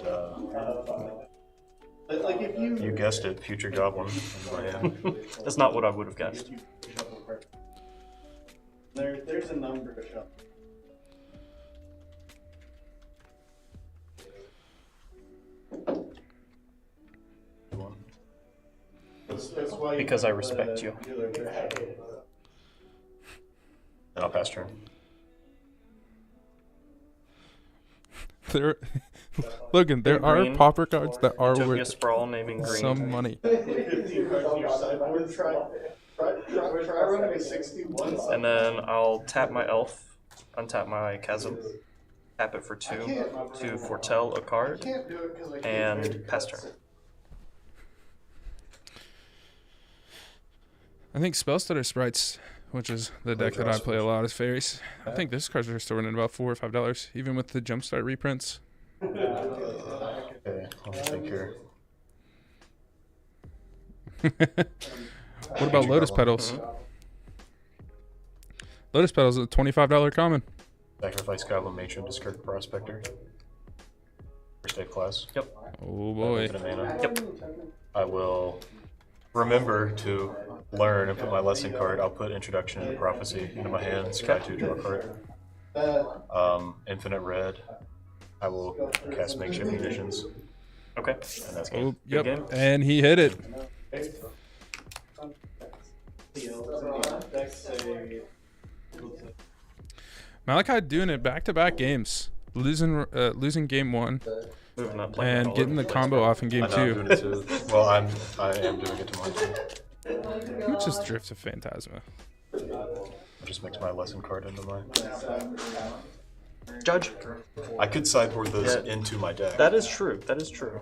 Like if you guessed it, Future Goblin in my hand. That's not what I would have guessed. there's a number to shuffle. That's why Because I respect you. And I'll pass turn. Logan, there are Green. Pauper cards that are Utopia worth Sprawl naming green. some money. I would try running a 61. And then I'll tap my elf, untap my chasm, tap it for 2 to foretell a card, and pass turn. I think Spellstutter Sprites, which is the deck that I play a lot, is fairies. I think this card's restored in about $4 or $5, even with the Jumpstart reprints. Okay, let me think here. What about Lotus Petals? Lotus Petals is a $25 common. Sacrifice Goblin Matron, discard Prospector. First aid class. Yep. Oh boy. Infinite mana. Yep. I will remember to learn and put my lesson card. I'll put Introduction into Prophecy into my hand. Sky 2, draw a card. Infinite Red. I will cast Makeshift Munitions. Okay. And that's game. Oh, yep. game. And he hit it. Malachi doing it back-to-back games, losing game 1 Moving up, playing and all getting over the place. combo off in game I know I'm 2. doing it too. Well, I am doing it to mine too. Let's just drift to Phantasma. I just mix my lesson card into mine. Judge. I could sideboard those Yeah. into my deck. That is true. That is true.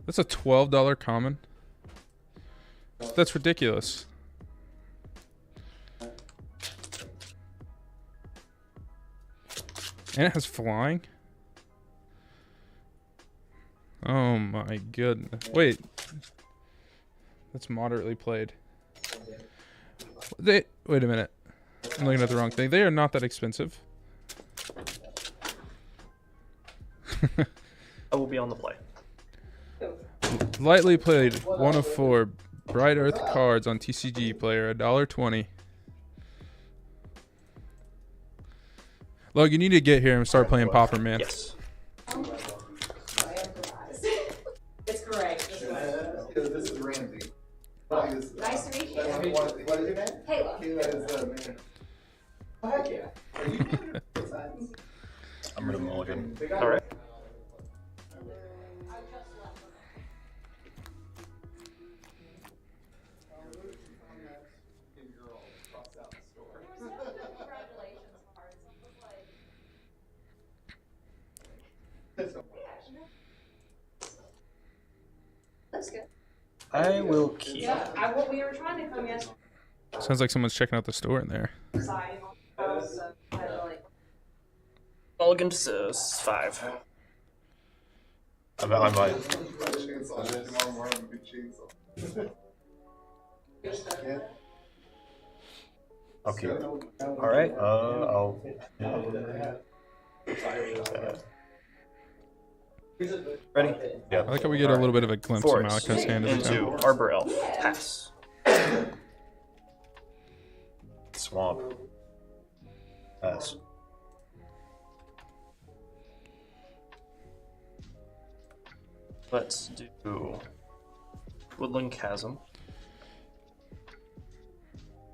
That's a $12 common. That's ridiculous. And it has flying. Oh my goodness. Wait. That's moderately played. Wait a minute. I'm looking at the wrong thing. They are not that expensive. I will be on the play. Lightly played, 1 of 4. Bright Earth cards on TCG player, $1.20. Look, you need to get here and start playing Pauper, man. Yes. It's great. This is Ramsey. Nice to meet you. What is your name? Kayla. Kayla is the man. Oh, heck yeah. I'm gonna mulligan. All right. That's good. I will keep. Yeah, we were trying to come yesterday. Sounds like someone's checking out the store in there. So I had to like. Mulligan to 5. I might. Okay. All right. I'll. Ready? I like how we get a little bit of a glimpse of Forest Malachi's hand every into time. Arbor Elf. Pass. Swamp. Pass. Let's do Woodland Chasm.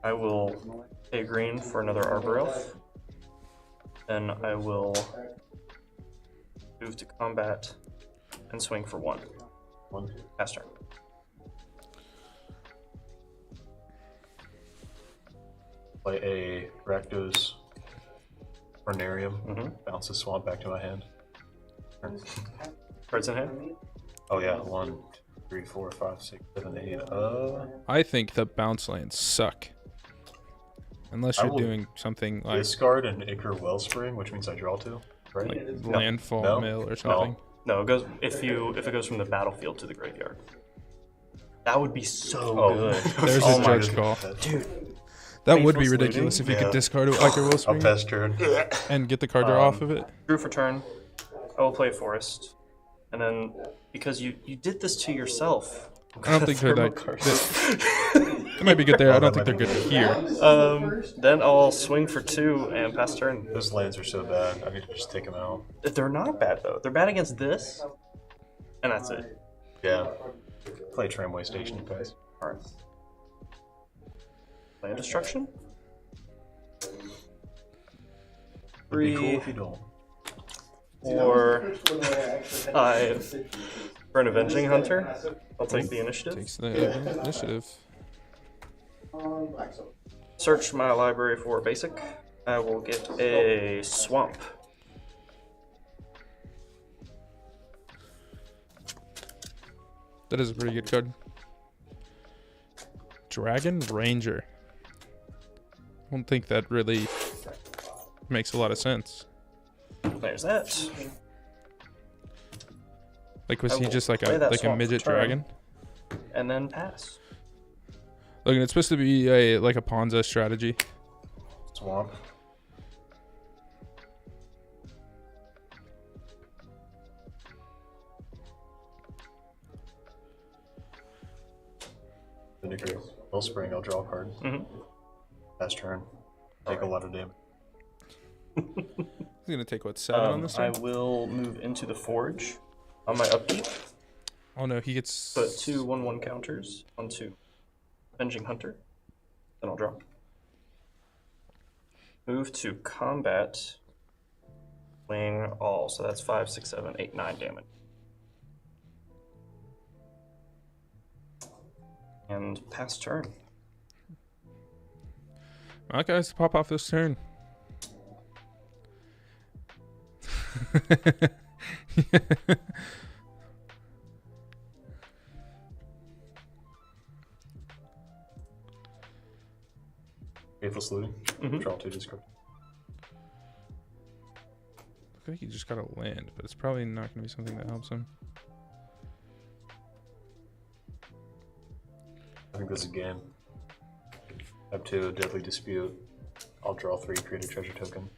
I will pay green for another Arbor Elf. Then I will move to combat and swing for 1. 1. Pass turn. Play a Rakdos Ornarium. Bounce the swamp back to my hand. Cards in hand? Oh yeah, 1, 2, 3, 4, 5, 6, 7, 8. I think the bounce lands suck. Unless I you're will doing something like discard an Ichor Wellspring, which means I draw 2, right? landfall No. mill or something. No, it goes if it goes from the battlefield to the graveyard. That would be so Oh. good. There's Oh a my judge call. Dude, That would be Faithless ridiculous if you Yeah. could discard a Ichor I'll Wellspring pass turn. and get the card draw off of it. drew for turn. I will play Forest, and then because you did this to yourself. I don't think they're that. They might be good there. I don't think they're good here. Then I'll swing for 2 and pass turn. Those lands are so bad. I need to just take them out. They're not bad though. They're bad against this, and that's it. Yeah. Play Tramway Station, you guys. All right. Land destruction. It'd be 3, cool if you don't. 4, 5. For an Avenging Hunter, I'll take the initiative. Takes the initiative. Search my library for basic. I will get a Swamp. That is a pretty good card. Dragon Ranger. I don't think that really makes a lot of sense. There's that. Like, was I he will just like play a that like a swamp midget turn. dragon? And then pass. Look, and it's supposed to be a like a Ponza strategy. Swamp. Wellspring, I'll draw a card. Mm-hmm. Last turn. Take a lot of damage. He's gonna take what, 7 on this I one? will move into the forge on my upkeep. Oh no, he gets Put 2 1/1 counters onto Avenging Hunter. Then I'll draw. Move to combat. Wing all. So that's 5, 6, 7, 8, 9 damage. And pass turn. Okay, let's pop off this turn. Faithless Looting. Mhm. Draw 2, discard. I think he just got a land, but it's probably not gonna be something that helps him. I think this is a game. Up to a Deadly Dispute. I'll draw 3, create a treasure token.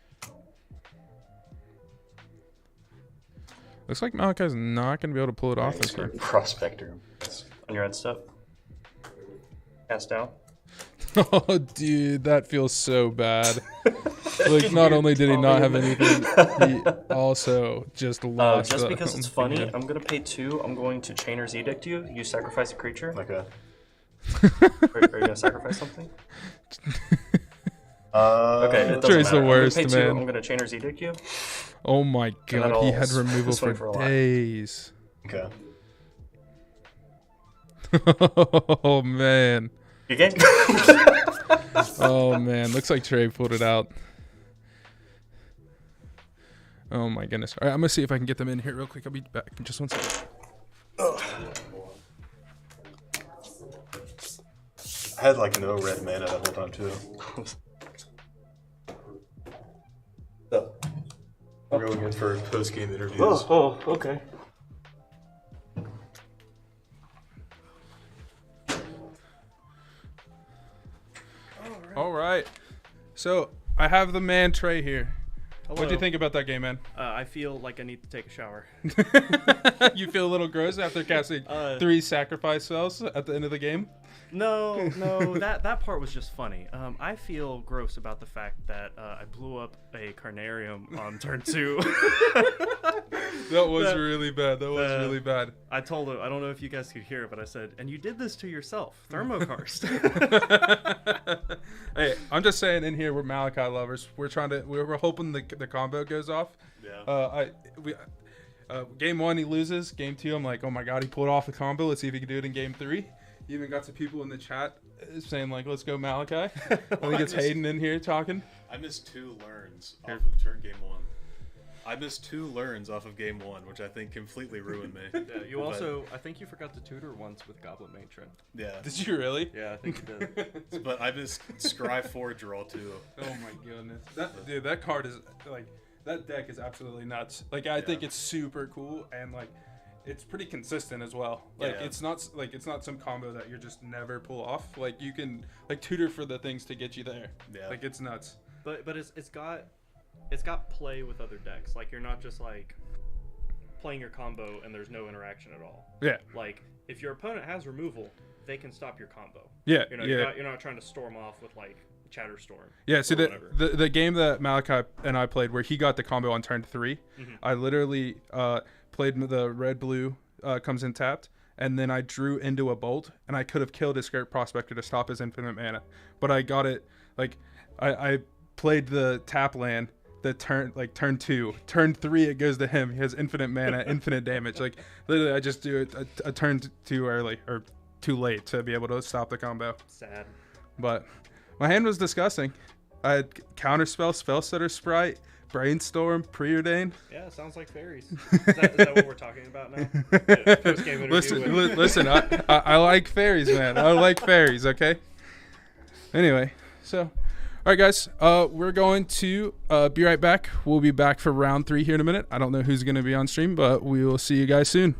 Looks like Malachi's not gonna be able to pull it off this turn. Prospector. On your end step. Pass down. Oh, dude, that feels so bad. Like, not only did he not have anything, he also just lost. Just the because it's thing. funny, I'm going to pay 2. I'm going to Chainer's Edict you. You sacrifice a creature. Okay. Are you going to sacrifice something? Okay, it doesn't Trey's the matter. worst, I'm gonna pay 2. man. I'm going to Chainer's Edict you. Oh my then god, he I'll had removal swing for for a lot. days. Okay. Oh man. You game? Oh man, looks like Trey pulled it out. Oh my goodness. All right, I'm gonna see if I can get them in here real quick. I'll be back in just 1 second. I had like no red mana that whole time too. We're going in for post-game interviews. Okay. All right. So I have the man Trey here. What'd you Hello. think about that game, man? I feel like I need to take a shower. You feel a little gross after casting 3 sacrifice spells at the end of the game? No, that part was just funny. I feel gross about the fact that I blew up a carnarium on turn 2. That was really bad. That was really bad. I told him, I don't know if you guys could hear it, but I said, and you did this to yourself, Thermokarst. Hey, I'm just saying in here we're Malachi lovers. We're hoping the combo goes off. Yeah. Game 1 he loses. Game 2 I'm like, oh my god, he pulled off the combo. Let's see if he can do it in game 3. Even got some people in the chat saying like, let's go Malachi. I think it's Hayden in here talking. I missed 2 learns off of turn game 1. I missed 2 learns off of game 1, which I think completely ruined me. Yeah, you also, I think you forgot to tutor once with Goblin Matron. Yeah. Did you really? Yeah, I think you did. But I missed Scry 4, draw 2. Oh my goodness. That card is like, that deck is absolutely nuts. Like I think it's super cool and like it's pretty consistent as well. Like Yeah. it's not some combo that you're just never pull off. Like you can like tutor for the things to get you there. Yeah. Like it's nuts. But it's got play with other decks. Like you're not just like playing your combo and there's no interaction at all. Yeah. Like if your opponent has removal, they can stop your combo. Yeah. You know, yeah. you're not trying to storm off with like Chatterstorm. Yeah, see or the game that Malachi and I played where he got the combo on turn 3, I literally played the red-blue comes in tapped, and then I drew into a bolt, and I could have killed his Skirt Prospector to stop his infinite mana. But I got it, like, I played the tap land, the turn 2. Turn 3, it goes to him. He has infinite mana, infinite damage. Like, literally, I just do it a turn too early, or too late to be able to stop the combo. Sad. But my hand was disgusting. I had Counterspell, Spellsetter Sprite, Brainstorm, Preordain. Yeah, sounds like fairies. Is that what we're talking about now? Yeah, post-game interview Listen, I like fairies, man. I like fairies, okay? Anyway, so, all right, guys, we're going to be right back. We'll be back for round 3 here in a minute. I don't know who's going to be on stream, but we will see you guys soon.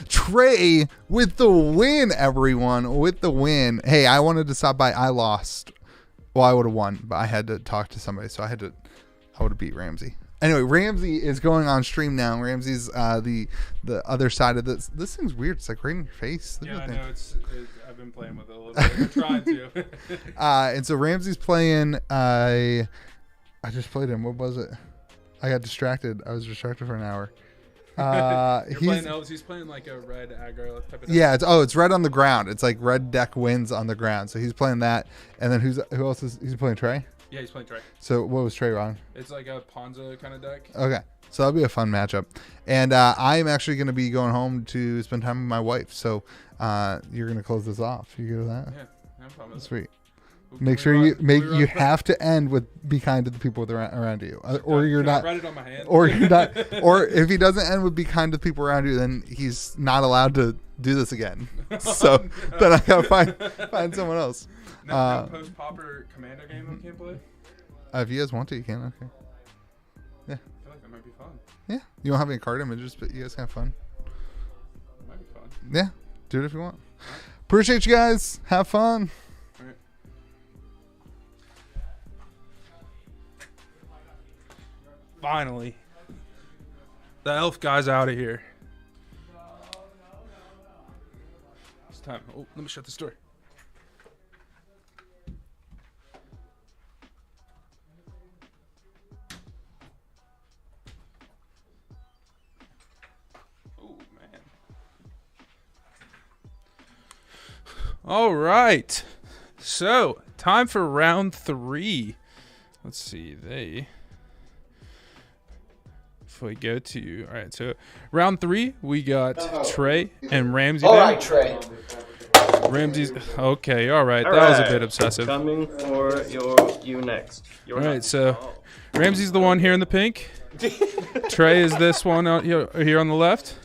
Trey with the win, everyone, with the win. Hey, I wanted to stop by. I lost. Well, I would have won, but I had to talk to somebody, so I would have beat Ramsey. Anyway, Ramsey is going on stream now. Ramsey's the other side of this. This thing's weird. It's like right in your face. Look Yeah, I at that know. I've been playing with it a little bit. I'm trying to. And so Ramsey's playing. I just played him. What was it? I got distracted. I was distracted for an hour. You're playing Elves. He's playing like a red aggro type of deck. Yeah, it's red on the ground. It's like red deck wins on the ground. So he's playing that. And then who else is he's playing Trey? Yeah, he's playing Trey. So what was Trey wrong? It's like a Ponza kind of deck. Okay. So that'll be a fun matchup. And I'm actually going to be going home to spend time with my wife. So you're going to close this off. You good with that? Yeah, no problem. Sweet. Make sure you have to end with be kind to the people around you, or you're not. Write it on my hand. Or you're not. Or if he doesn't end with be kind to the people around you, then he's not allowed to do this again. So then I gotta find someone else. No post Pauper Commander game we can't play. If you guys want to, you can. Okay. Yeah. I feel like that might be fun. Yeah. You don't have any card images, but you guys can have fun. It might be fun. Yeah. Do it if you want. Appreciate you guys. Have fun. Finally, the elf guy's out of here. It's time. Oh, let me shut this door. Oh, man. All right. So, time for round 3. Let's see. If we go to, all right, so round 3, we got Trey and Ramsey. All right, Trey. Ramsey's okay. All right, that was a bit obsessive. Coming for you next. All right, so Ramsey's the one here in the pink. Trey is this one out here on the left.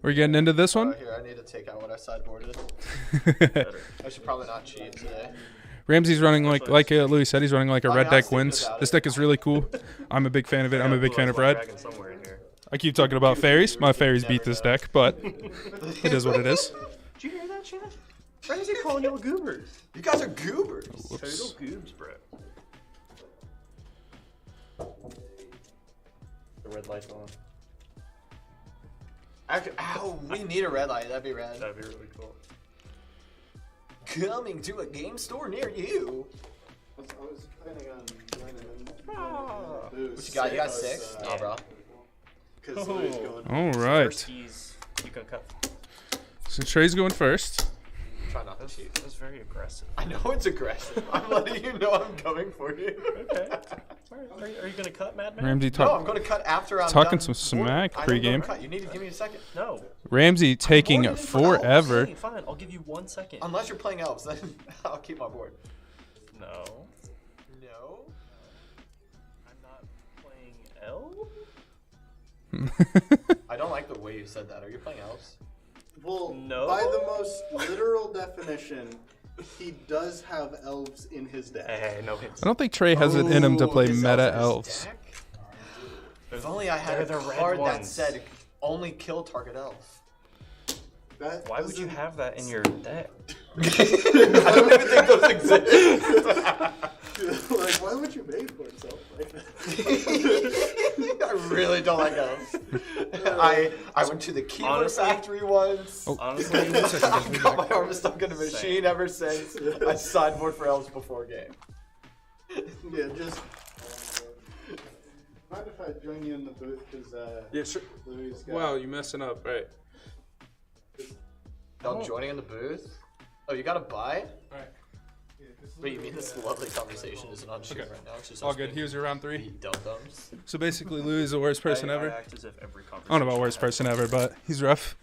We're getting into this one. Here, I need to take out what I sideboarded. I should probably not cheat today. Ramsey's running like Louis said, he's running like a red deck wins. This deck is really cool. I'm a big fan of it. I'm a big fan of red. I keep talking about fairies. My fairies beat this deck, but it is what it is. Did you hear that, Chad? Ramsey calling y'all goobers. You guys are goobers. Total goobs, bro. The red light's on. Actually, ow, we need a red light. That'd be red. That'd be really cool. Coming to a game store near you. I was planning on joining them. What you got? You got 6? Nah, bro. All right. You can cut. So Trey's going first. Try not to cheat. That was very aggressive. I know it's aggressive. I'm letting you know I'm coming for you. Okay. Are you going to cut, Madman? Ramsey No, I'm going to cut after I'm talking done. some smack pregame. You need to give me a second. No. Ramsey taking forever. Okay, fine. I'll give you 1 second. Unless you're playing elves, then I'll keep my board. No. No. I'm not playing elf? I don't like the way you said that. Are you playing elves? Well, no. By the most literal definition, he does have elves in his deck. Hey, no hits. I don't think Trey has it in him to play meta elves. If only I had a card that said only kill target elf. Why would you have that in your deck? I don't even think those exist. Like, why would you make for yourself like that? I really don't like elves. I went to the keyboard factory once. Oh. Honestly, I've got my arm stuck in a machine ever since. I sideboard for elves before game. Yeah, just. Mind if I join you in the booth? Because Yeah, sure. Louis got. Wow, you messing up, right? Y'all joining in the booth? Oh, you got to buy? Alright. Wait, you mean this lovely conversation isn't on stream right now? It's just All us good. being Here's your round 3. dum-dums. So basically, Louis is the worst person ever. act as if every I don't know about worst person ever, but he's rough.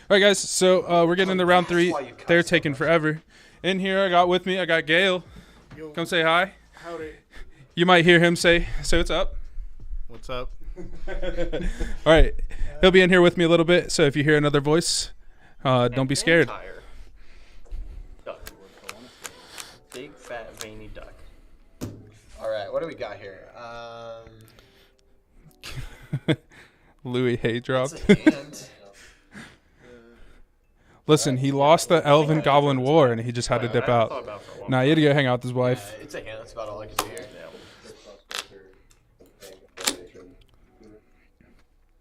All right, guys. So we're getting into round 3. They're taking forever. In here, I got Gale. Come say hi. Howdy. You might hear him say what's up. What's up? All right. He'll be in here with me a little bit. So if you hear another voice, don't be scared. Duck. Big fat veiny duck. Alright, what do we got here? Louis hate dropped. It's a hand. Listen, he lost the Elven Goblin War, and he just had to dip out. Nah, he had to go hang out with his wife. It's a hand, that's about all I can do here.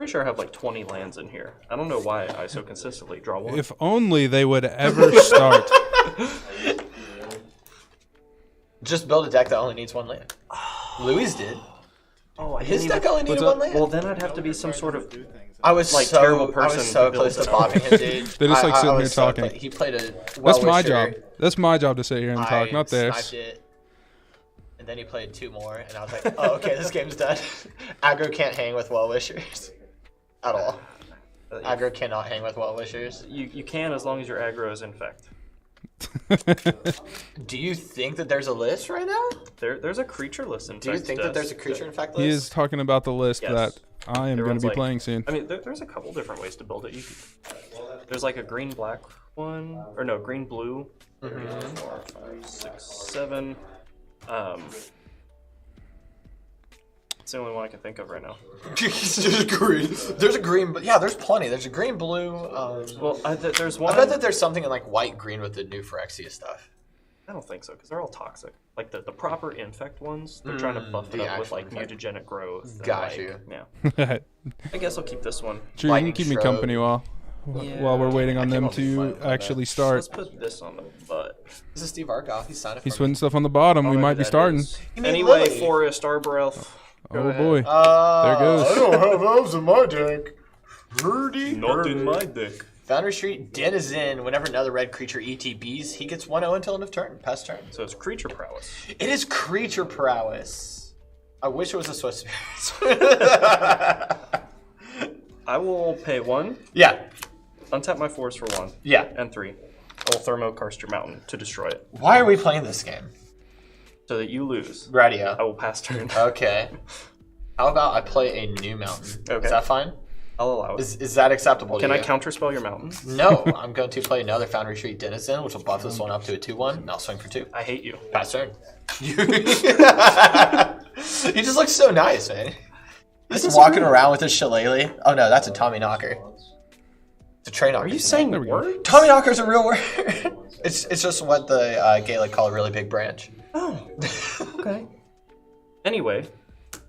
Pretty sure I have like 20 lands in here. I don't know why I so consistently draw one. If only they would ever start. Just build a deck that only needs one land. Louis did. Oh, His deck only needed one land? Well, then I'd have to be some sort of I was like so, terrible person. I was so to build close to it. bobbing him, dude. They're just like I sitting here was so talking. close. He played a That's my well-wisher. job. That's my job to sit here and talk, not theirs. Sniped it. And then he played 2 more, and I was like, oh, okay, this game's done. Aggro can't hang with well-wishers. At all. Aggro cannot hang with well-wishers. You can as long as your aggro is infect. Do you think that there's a list right now? There's a creature list infect. Do you think that there's a creature infect list? He is talking about the list Yes. that I am going to be Like, playing soon. I mean, there's a couple different ways to build it. There's like a green-black one, or no, green-blue. 3, 4, 5, 6, 7. It's the only one I can think of right now. There's green. There's a green, but yeah, there's plenty. There's a green, blue. Well, there's one. I bet that there's something in like white, green with the new Phyrexia stuff. I don't think so, because they're all toxic. Like the proper infect ones, they're trying to buff it the up with actual like infect. mutagenic growth. and, Got like, you. Yeah. I guess I'll keep this one. Drew, you can keep me Lightning company while we're waiting on them to actually start. Let's put this on the butt. This is Steve Arkoff. He's signed it He's for me. putting stuff on the bottom. We Maybe might be that starting. is. You mean Anyway, Lily? Forest, Arbor Elf. Oh boy. There There goes. I don't have elves in my deck. Not in my deck. Foundry Street Denizen. Whenever another red creature ETBs, he gets 1-0 until end of turn. Pass turn. So it's creature prowess. It is creature prowess. I wish it was a Swiss Spirit. I will pay 1, Yeah. untap my forest for 1, Yeah. and 3. I will thermokarst your mountain to destroy it, Why are we playing this game? so that you lose. Radio. I will pass turn. Okay. How about I play a new mountain? Okay. Is that fine? I'll allow it. Is that acceptable Can to I you? counterspell your mountain? No, I'm going to play another Foundry Street Denizen, which will buff this one up to a 2-1, and I'll swing for 2. I hate you. Pass turn. He just looks so nice, man. Just walking around with his shillelagh. Oh no, that's a Tommy Knocker. It's a train knocker. Are you saying words? Tommy Knocker's a real word? It's just what the Gaelic call a really big branch. Oh, okay. Anyway,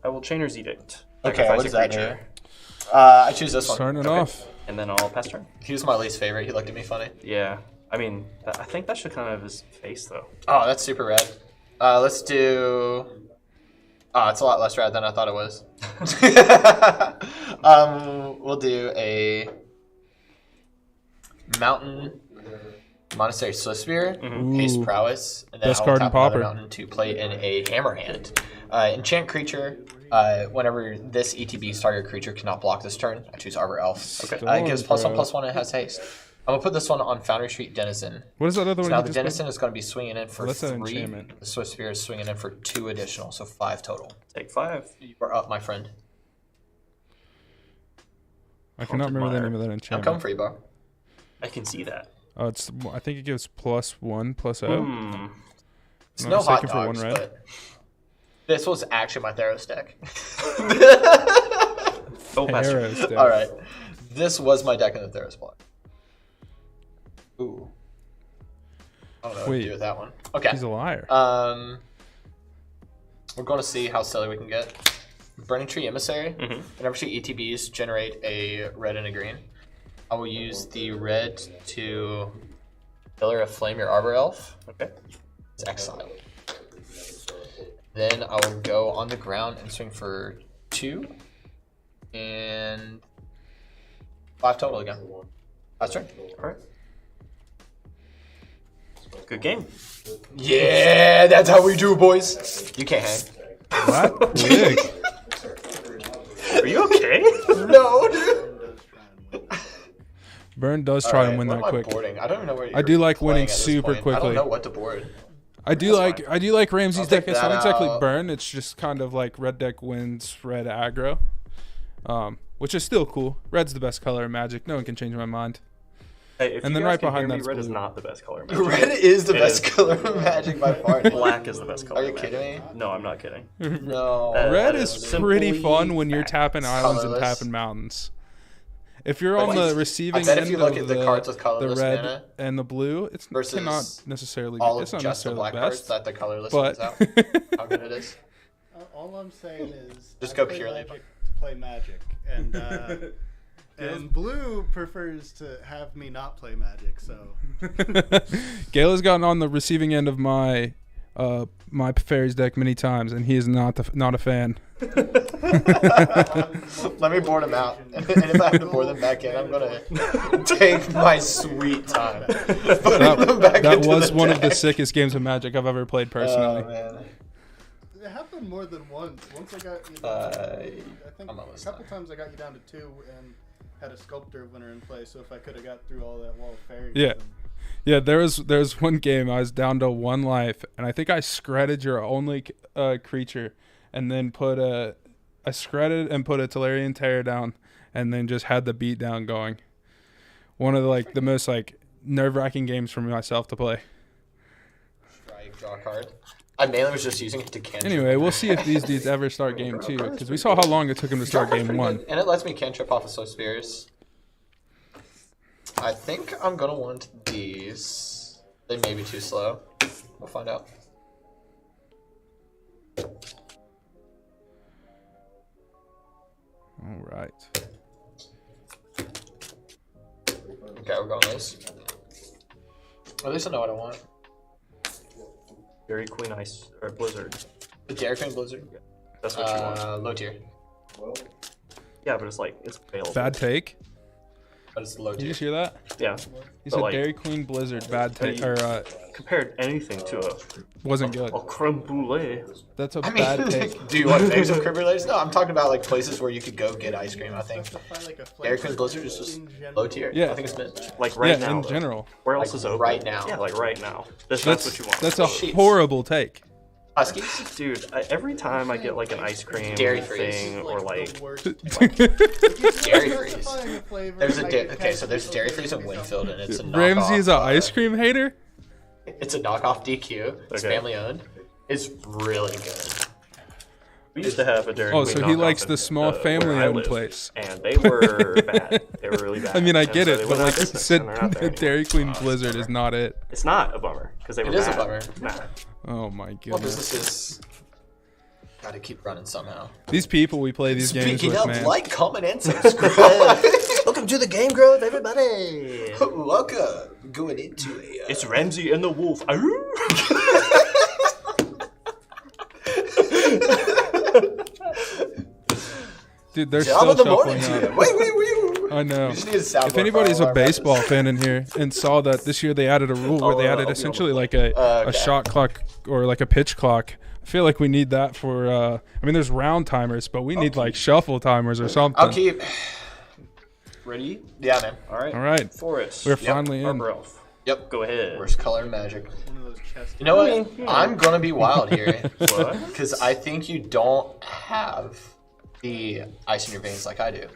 I will Chainer's Edict. Okay, Sacrifice what a does that creature, do? I choose this one. Starting it off. And then I'll pass turn. He was my least favorite. He looked at me funny. Yeah. I mean, I think that should kind of have his face, though. Oh, that's super rad. Let's do... Oh, it's a lot less rad than I thought it was. We'll do a Mountain Monastery Swiftspear, Haste Prowess, and then Best I will card in tap another Pauper. mountain to play in a Hammerhand. Enchant creature. Whenever this ETB target creature cannot block this turn, I choose Arbor Elf. Okay. It gives +1/+1 and it has haste. I'm gonna put this one on Foundry Street Denizen. What is that other So one? now you the just put? Denizen is going to be swinging in for That's an 3. enchantment. The Swift Spear is swinging in for 2 additional, so 5 total. Take 5. You are up, my friend. I cannot remember the name of that I'm enchantment. coming for you, bro. I can see that. Oh, it's. I think it gives +1/+0. It's Not no hot mistaken for one dogs, red. but this was actually my Theros deck. Oh, pass turn. Arrows deck. All right, this was my deck in the Theros block. Ooh. I don't know what to Wait. do with that one. Okay. He's a liar. We're going to see how silly we can get. Burning Tree Emissary. Whenever she ETBs, generate a red and a green. I will use the red to Pillar of Flame your Arbor Elf. Okay. It's exile. Then I will go on the ground and swing for 2. And 5 total again. Last turn. Alright. Good game. Yeah, that's how we do, boys. You can't hang. That big. Are you okay? No, dude. Burn does try and win What that am I quick. boarding? I don't even know where I do like playing winning at this super point. I quickly. don't know what to board. I do like Ramsey's I'll deck. take It's not that exactly out. burn. It's just kind of like red deck wins red aggro, which is still cool. Red's the best color in Magic. No one can change my mind. Hey, if And you then guys right can behind hear me, that's red is blue. not the best color. in Magic. Red is the It best is. color of Magic by far. Black is the best color. Are you in Magic. kidding me? No, I'm not kidding. No. Red that is is pretty simply fun when you're facts. tapping islands and Colorless. tapping mountains. If you're But on the I receiving bet end if you look of at the cards with colorless red mana and the blue, it's versus cannot necessarily all it's of not just the necessarily black the cards best. that the colorless but- ones out. How good it is. All I'm saying is, Just I go play purely. Magic to play Magic, and Blue prefers to have me not play Magic. So Gale has gotten on the receiving end of my my fairies deck many times, and he is not a fan. Let me board him out, and if I have to board them back in, I'm gonna take my sweet time. That was one of the sickest games of Magic I've ever played personally. Oh, man. it happened more than once. Once I got you I think a couple times I got you down to 2 and had a sculptor winner in play. So if I could have got through all that wall of fairies. Yeah. Yeah, there was one game I was down to 1 life, and I think I scredded your only creature, and then I scredded and put a Tolarian Terror down, and then just had the beat down going. One of the most nerve-wracking games for myself to play. Strike, draw a card. I mainly was just using it to cantrip. Anyway, we'll see if these dudes ever start game 2, because we saw how long it took them to start game 1. And it lets me cantrip off of Slow Spears. I think I'm gonna want these. They may be too slow. We'll find out. All right. Okay, we're going those. At least I know what I want. Dairy Queen Ice or Blizzard. The Dairy Queen Blizzard. That's what you want. Low tier. Yeah, but it's available. Bad take. But it's low Did tier. you just hear that? Yeah. He said Dairy Queen Blizzard, bad take. Or compared anything to wasn't good. A creme brulee. That's a bad take. Do you want names of creme brulees? No, I'm talking about places where you could go get ice cream. I think Dairy Queen Blizzard is just low tier. Yeah. I think it's mid. Right now. In general. Where else is open? Right now. Yeah, right now. That's what you want. That's a horrible take. Huskies? Dude, every time I get an ice cream Dairy thing or Dairy Freeze. There's there's Dairy Freeze in Winfield, and it's a knockoff. Ramsey is an ice cream hater? It's a knockoff DQ. It's family owned. It's really good. We used to have a Dairy Queen. Oh, so he likes the small family-owned place. And they were bad. They were really bad. I mean, I get it, but the Dairy Queen Blizzard is not it. It's not a bummer because they were bad. It is bad. a bummer. Nah. Oh my Well, goodness. businesses gotta keep running somehow. These people we play these games Speaking with, of, man. like, comment, and subscribe. Welcome to the Game Grove, everybody. Welcome. Going into a. It's Ramsey and the Wolf. Dude, they're Job still of the morning shuffling to up. Wait. I know. You just need a soundboard If anybody's for all a our baseball matches. fan in here and saw that this year they added a rule where they added essentially a shot clock or a pitch clock, I feel like we need that for. I mean, there's round timers, but we need shuffle timers or something. I'll keep. Ready? Yeah, man. All right. All right. For it. We're finally in. Harper Elf. Yep. Go ahead. Worst color in Magic. One of those chest. You know what? I'm gonna be wild here. What? Because I think you don't have the ice in your veins like I do.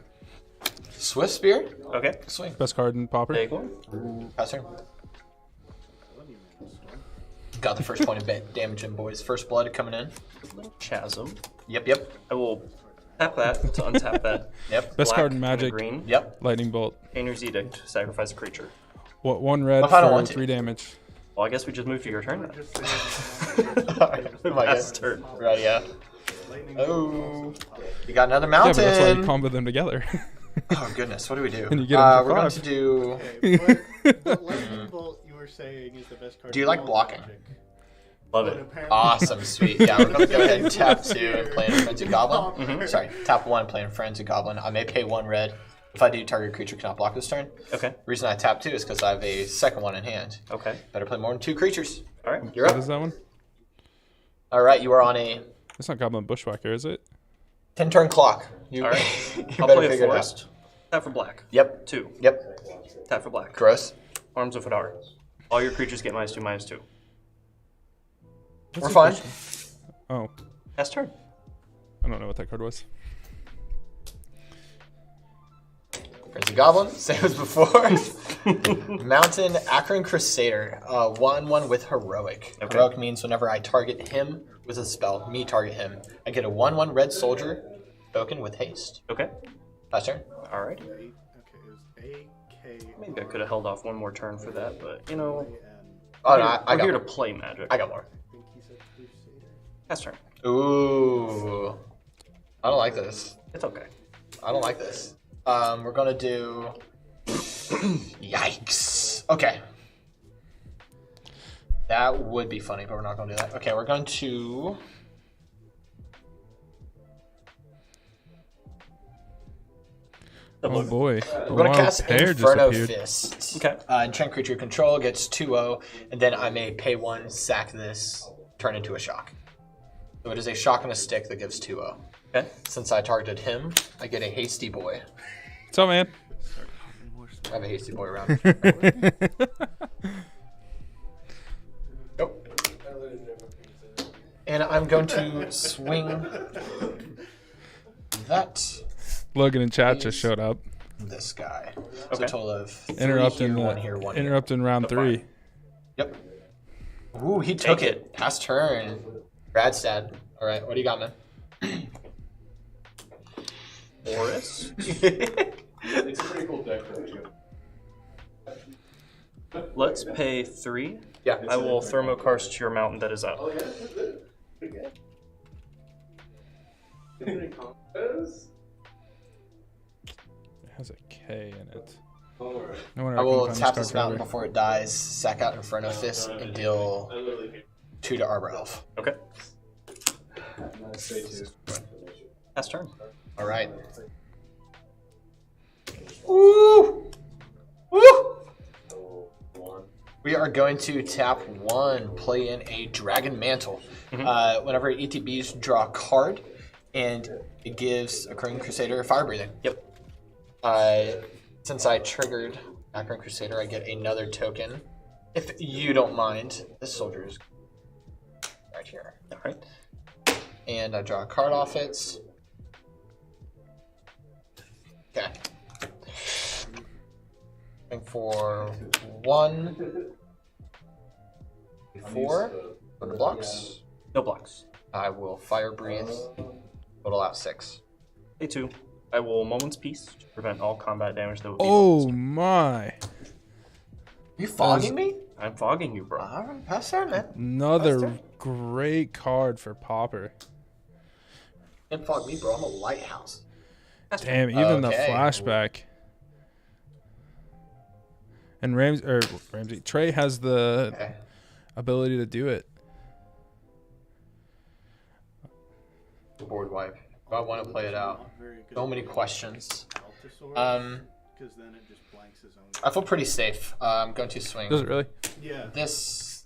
Swift Spear. Okay. Swing. Best card in Pauper. Take one. Pass turn. Got the first point of damage in, boys. First blood coming in. Chasm. Yep. I will tap that to untap that. Yep. Best Black card in and a Magic. Green. Yep. Lightning Bolt. Painter's Edict. Sacrifice a creature. What 1 red What if I don't for want to? 3 damage. Well, I guess we just moved to your turn. My That's God. turn. Right, yeah. Oh. You got another Yeah, mountain. but that's why you combo them together. Oh, goodness. What do we do? And you get 'em for we're going 5. to do... Okay, but Lightning Bolt, you were saying, is the best card. Do you in like all blocking? Magic. Love But it. apparently- Awesome, sweet. Yeah, we're going to go ahead and tap 2 and play in Frenzy Goblin. Sorry, tap 1 and play in Frenzy Goblin. I may pay 1 red. If I do, target creature cannot block this turn. Okay. The reason I tap 2 is because I have a second one in hand. Okay. Better play more than 2 creatures. All right. You're What up. is that one? All right, you are on a It's not Goblin Bushwhacker, is it? 10-turn clock. You, All right. you I'll better play a figure it out. forest. Tap for black. Yep. 2. Yep. Tap for black. Gross. Arms of Hadar. All your creatures get -2/-2. We're fine. Oh, Pass turn. I don't know what that card was. Frenzy Goblin, same as before. Mountain Akron Crusader, 1/1 with Heroic. Okay. Heroic means whenever I target him with a spell, me target him, I get a 1/1 red soldier token with haste. Okay. Pass turn. All right. Okay, it was A, K, Maybe I could have held off one more turn for that, but you know, Oh no, I we're got here to more. play Magic. I got more. I think he said Crusader. Pass turn. Ooh. I don't like this. It's okay. I don't like this. We're gonna do. Yikes. Okay. That would be funny, but we're not gonna do that. Okay, we're going to. Oh boy. We're gonna cast Inferno disappeared. Fist. Okay. Enchant creature you control gets 2/0, and then I may pay 1, sack this, turn into a shock. So it is a shock and a stick that gives 2/0. Okay. Since I targeted him, I get a hasty boy. What's up, man? I have a hasty boy around. Nope. And I'm going to swing that. Logan in chat just showed up. This guy. It's Okay. a total of 3 Interrupting here, 1 here, 1 here. interrupting round 3. Yep. Ooh, he took Take it. Pass turn. Bradstad. All right, what do you got, man? Forest. It's a pretty cool deck for you. Let's pay 3. Yeah. I will thermokarst your mountain that is up. Oh yeah, that's good. Pretty good. Any combos? It has a K in it. Alright. No wonder I will couldn't find tap this this card mountain forever. before it dies, sack out Inferno Fist, and deal I literally can't. 2 to Arbor Elf. Okay. Say two. Pass turn. All right. Woo! Woo! We are going to tap 1, play in a Dragon Mantle. Whenever ETBs draw a card, and it gives a Crane Crusader fire breathing. Yep. Since I triggered Crane Crusader, I get another token. If you don't mind, this soldier is right here. All right. And I draw a card off it. Okay. Going for 1, 4. Go to blocks. No blocks. I will fire breathe. Total out 6. Pay 2. I will Moment's Peace to prevent all combat damage that would be. Oh my. You fogging me? I'm fogging you, bro. Alright, pass turn, man. Another great card for Pauper. Can't fog me, bro. I'm a lighthouse. Damn, even the Okay. flashback. And Ramsey Trey has the Okay. ability to do it. Board wipe. I want to play it out. Very good. So many questions. Because then it just blanks his own. I feel pretty safe. I'm going to swing Does it really? Yeah. this,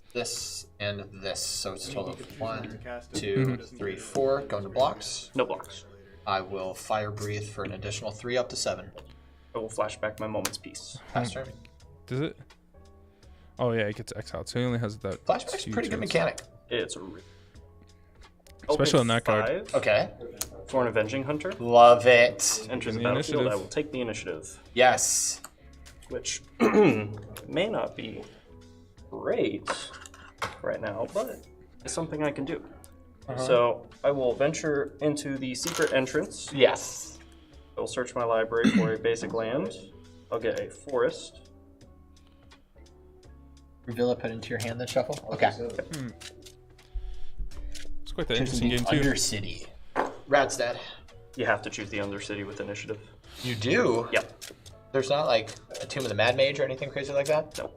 and this. So it's a total You of could choose not to 1, cast it, 2, but it doesn't 3, get it. 4. Going to blocks. No blocks. I will fire breathe for an additional 3 up to 7. I will flashback my Moment's Peace. Pass turn. Does it? Oh yeah, it gets exiled, so he only has that. Flashback's a pretty good mechanic. It's a re- Especially Open on that card. 5 Okay. For an Avenging Hunter. Love it. Enters the the battlefield. initiative. I will take the initiative, Yes. which may not be great right now, but it's something I can do. So I will venture into the secret entrance. Yes. I will search my library for a basic land. I'll get a forest. Reveal it, put into your hand, then shuffle. Okay. It's quite the Choosing interesting the game too. Undercity. Radstad. You have to choose the Undercity with initiative. You do? Yep. There's not like a Tomb of the Mad Mage or anything crazy like that? No.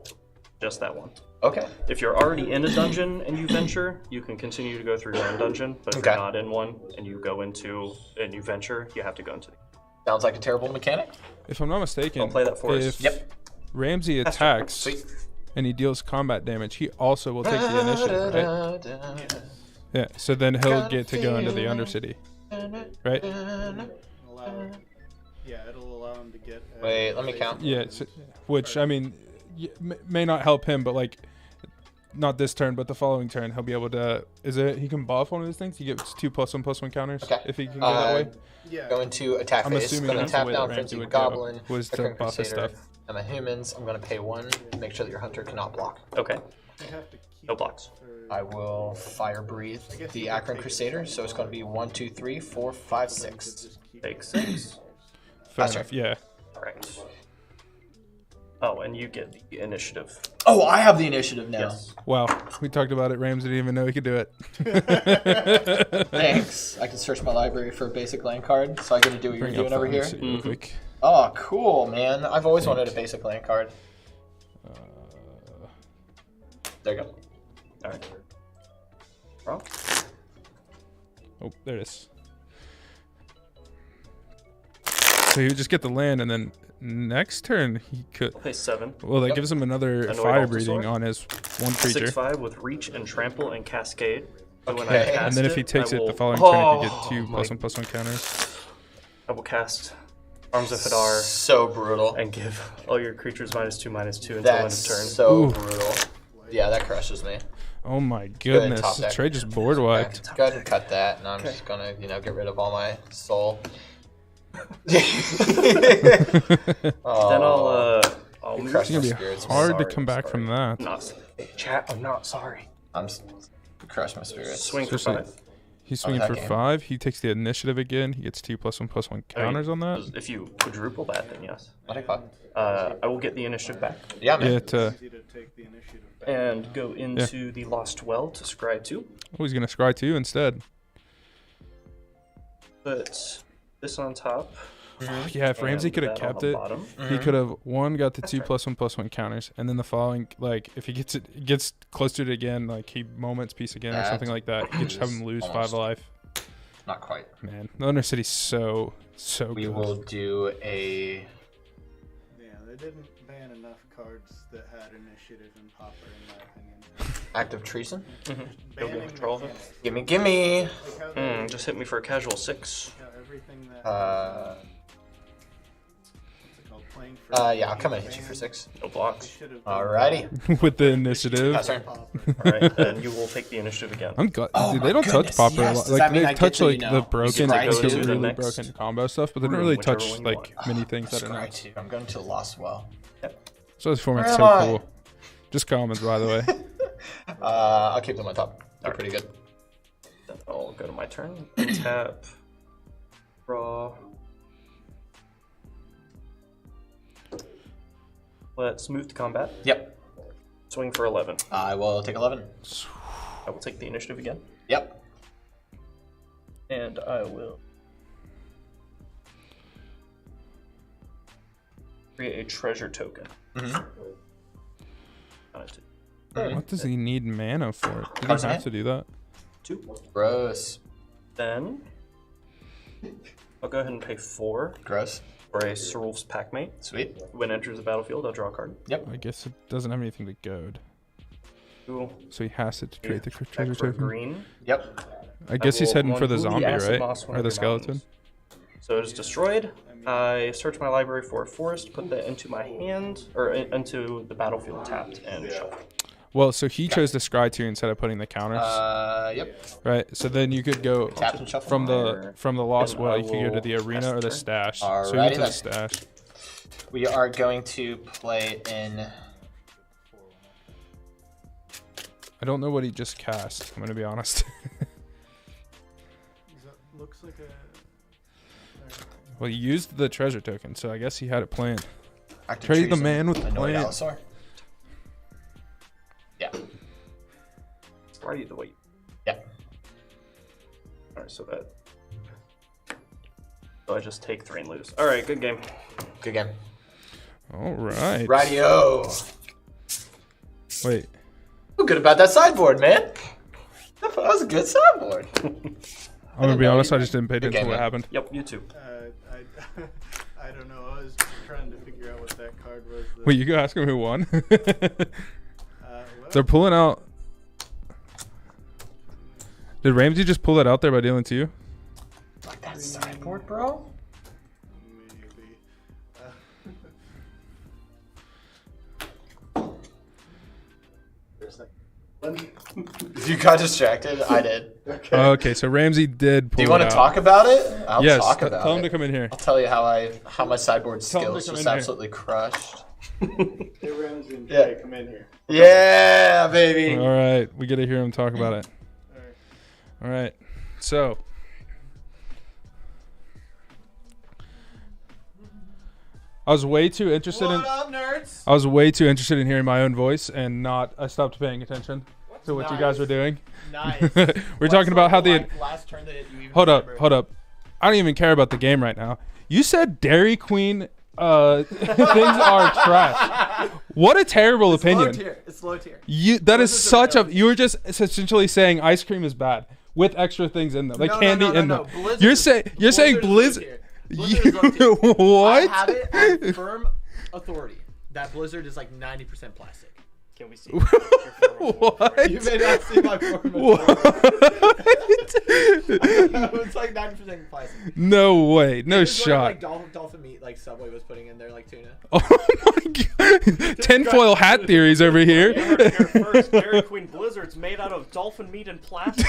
Just that one. Okay. If you're already in a dungeon and you venture, you can continue to go through your own dungeon. But if Okay. you're not in one and you go into and you venture, you have to go into the. Sounds like a terrible mechanic. If I'm not mistaken, Don't play that for us. if Yep. Ramsey attacks Sweet. and he deals combat damage, he also will take the initiative, right? Yeah. So then he'll get to go into the Undercity, right? Yeah, it'll allow him to get. Wait, let me count. Yeah. So, which I mean, may not help him, but like, not this turn, but the following turn, he'll be able to. Is it he can buff one of these things? He gets 2+1/+1 counters. Okay. If he can go that way. Yeah. Going to attack I'm phase. assuming Going to that's the tap way that down Ramsey Frenzy would go, Goblin. was to Recurrent buff his Crusader, stuff. And my humans. I'm going to pay 1. Make sure that your hunter cannot block. Okay. You have to keep No blocks. or- I will fire breathe the Akron Crusader. So it's going to be 1, 2, 3, 4, 5, 6. just keep Take 6. Fair Faster. enough. Yeah. Alright. Oh, and you get the initiative. Oh, I have the initiative now. Yes. Wow, we talked about it. Rams didn't even know he could do it. Thanks. I can search my library for a basic land card, so I get to do what you're Bring doing up over the here. initiative real quick. Oh, cool, man. I've always wanted a basic land card. There you go. All right. Rob? Oh, there it is. So he would just get the land, and then next turn he could. Pay 7. Well, that gives him another Annoyed fire Altasaur. breathing on his one creature. 6/5 with reach and trample and cascade. So when I Okay. cast And then if he it, takes I it will, the following turn, he could get 2 my- +1/+1 counters. I will cast Arms of Hadar So brutal. and give all your creatures -2/-2 until end That's of turn. so Ooh. brutal. Yeah, that crushes me. Oh my top goodness, deck. Trey just board wiped. Go ahead and cut that, and I'm just gonna, get rid of all my soul. Then I'll You move. crushed It's my gonna be spirits. hard to Sorry, come back from that. Not chat. I'm not sorry. I'm crush my spirits. Swing for Especially- 5. He's swinging that for game. 5. He takes the initiative again. He gets 2 +1/+1 counters on that. If you quadruple that, then yes. What I got? I will get the initiative back Yeah, man. Yeah, to, Easy to take the initiative back. and go into the Lost Well to scry 2. oh, he's gonna scry 2 instead. Put this on top. Oh, yeah, if Ramsey and could have that on kept the it, bottom. he could have got the 2 +1/+1 counters, and then the following, like if he gets close to it again, like he moments piece again or something like that, you could just have him lose 5 life. Not quite. Man, the Owner City's so We good. will do a. Yeah, they didn't ban enough cards that had initiative in Pauper, in my opinion. Act of treason. You'll Banning get control of it. mechanics. Gimme. Like how they- Just hit me for a casual 6. how everything that Uh, what's it called? Playing for yeah, I'll come and hit you for banned, 6. No they blocks. should have done Alrighty. With the initiative. Pass turn. Pauper. Alright, then you will take the initiative again. I'm glad. Oh dude, my they don't goodness, touch Pauper a yes. lot. Does that Like mean they I get touch to, like the broken, scry like to the the really next broken combo stuff, but they don't room, really whichever touch one you like many things that are Scry nuts. 2. I'm going to Lost Well. So this format's Where so am I? cool. Just commons, by the way. I'll keep them on top. They're pretty good. Then I'll go to my turn. Tap. Draw. Let's move to combat. Yep. Swing for 11. I will take 11. I will take the initiative again. Yep. And I will create a treasure token. What does he need mana for? Did Cards he in have hand? to do that? 2. Gross. Then I'll go ahead and pay 4 Gross. for a Serulf's Packmate. Sweet. When it enters the battlefield, I'll draw a card. I guess it doesn't have anything to goad, Cool. so he has to create the Back treasure for token. green. Yep. I guess he's will heading for the one zombie, acid right? moss, one Or of the your skeleton. mountains. So it is destroyed. I search my library for a forest, put that into my hand, or into the battlefield tapped, and shuffle. Well, so he chose the scry 2 instead of putting the counters, Yep. right? So then you could go Tap and shuffle. from the Lost And Well. I You could go to the will arena pass or the turn. stash. So Alrighty he went to the then. stash. We are going to play in. I don't know what he just cast. I'm gonna be honest. That looks like a. Well, he used the treasure token, so I guess he had it planned. Act of Trade the treason. man with the Annoyed plan. Allosaur. Yeah. Alrighty, the weight. Yeah. Alright, so that. So I just take 3 and lose. Alright, good game. Good game. All right. Radio. Wait. Feel good about that sideboard, man. That was a good sideboard. I'm gonna be honest. I just didn't pay Good attention game, to what man. happened. Yep, you too. I don't know. I was just trying to figure out what that card was. that- Wait, you go ask him who won. well, They're pulling out. Did Ramsey just pull that out there by dealing to you? Like that sideboard, bro? maybe. You got distracted. I did. Okay, so Ramsey did pull Do you want it to out. talk about it? I'll Yes, talk about tell it. him to come in here. I'll tell you how my sideboard Tell him to skills come just in here. absolutely crushed. Hey, Ramsey and Yeah. Jay, come in here. Yeah, baby. All right, we got to hear him talk about it. All right, so I was way too interested What up, nerds? I was way too interested in hearing my own voice, and not. I stopped paying attention to what you guys were doing. Nice. We're talking about how the. last turn that you even Hold remembered? up. I don't even care about the game right now. You said Dairy Queen things are trash. What a terrible opinion. It's low tier. That is such a. You were just essentially saying ice cream is bad with extra things in them, like candy in them. You're saying Blizzard. What? I have it on firm authority that Blizzard is like 90% plastic. Can we see? What? You may not see my form What? It's like 90% plastic. No way. No It was shot. like dolphin meat, like Subway was putting in there, like tuna. Oh my god. Tinfoil hat theories over here. Your first Dairy Queen Blizzard's made out of dolphin meat and plastic.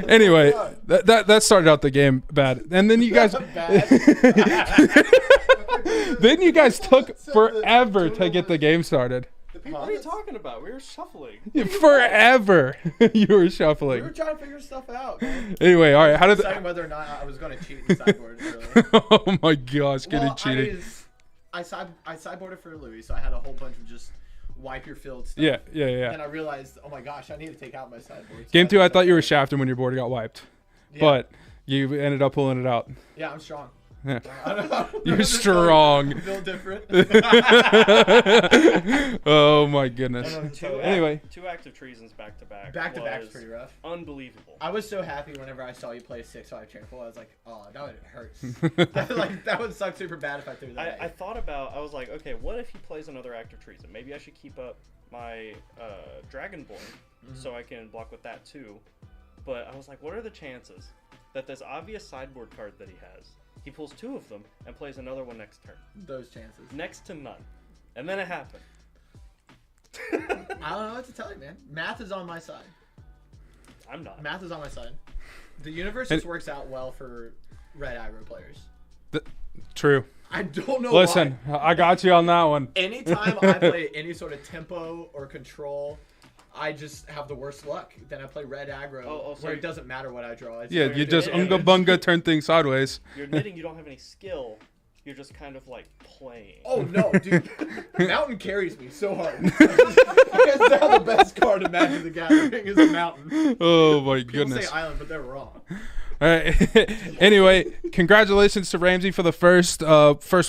Anyway, that started out the game bad, and then you guys, then you guys took forever to get the game started. What are you talking about? We were shuffling. Forever, you were We shuffling. were trying to figure stuff out, man. Anyway, all right. How did? Deciding whether or not I was going to cheat in sideboard earlier. Oh my gosh, getting cheating. I sideboarded for Louis, so I had a whole bunch of just wipe your field stuff. Yeah. And I realized, oh my gosh, I need to take out my sideboard. So Game 2, I thought you were shafting when your board got wiped, Yeah. but you ended up pulling it out. Yeah, I'm strong. Yeah. I don't know. You're strong. I feel different. Oh my goodness. Anyway, 2 active treasons back to back. Back to back is pretty rough. Unbelievable. I was so happy whenever I saw you play 6-5 trample. I was like, oh, that would hurt. that would suck super bad if I threw that. I thought about. I was like, okay, what if he plays another active treason? Maybe I should keep up my Dragonborn so I can block with that too. But I was like, what are the chances that this obvious sideboard card that he has, he pulls 2 of them and plays another one next turn? Those chances. Next to none. And then it happened. I don't know what to tell you, man. Math is on my side. I'm not. Math is on my side. The universe just works out well for red aggro players. True. I don't know Listen, why. I got you on that one. Anytime I play any sort of tempo or control, I just have the worst luck. Then I play red aggro, where it doesn't matter what I draw. Yeah, you just unga bunga turn things sideways. You're admitting you don't have any skill. You're just kind of like playing. Oh no, dude! Mountain carries me so hard. Hands down, the best card in Magic the Gathering is a mountain. Oh my People goodness! say island, but they're wrong. All right. Anyway, congratulations to Ramsey for the first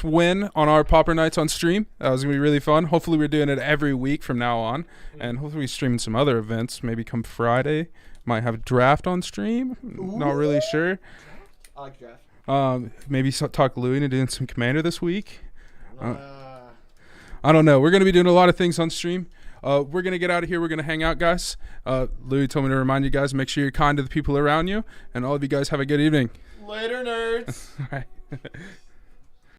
win on our Pauper Nights on stream. That was gonna be really fun. Hopefully, we're doing it every week from now on, and hopefully, we're streaming some other events. Maybe come Friday, might have a draft on stream. Not really sure. I like draft. Maybe talk Louis into doing some Commander this week. I don't know. We're gonna be doing a lot of things on stream. We're gonna get out of here. We're gonna hang out, guys. Louis told me to remind you guys, make sure you're kind to the people around you, and all of you guys have a good evening. Later, nerds. All right.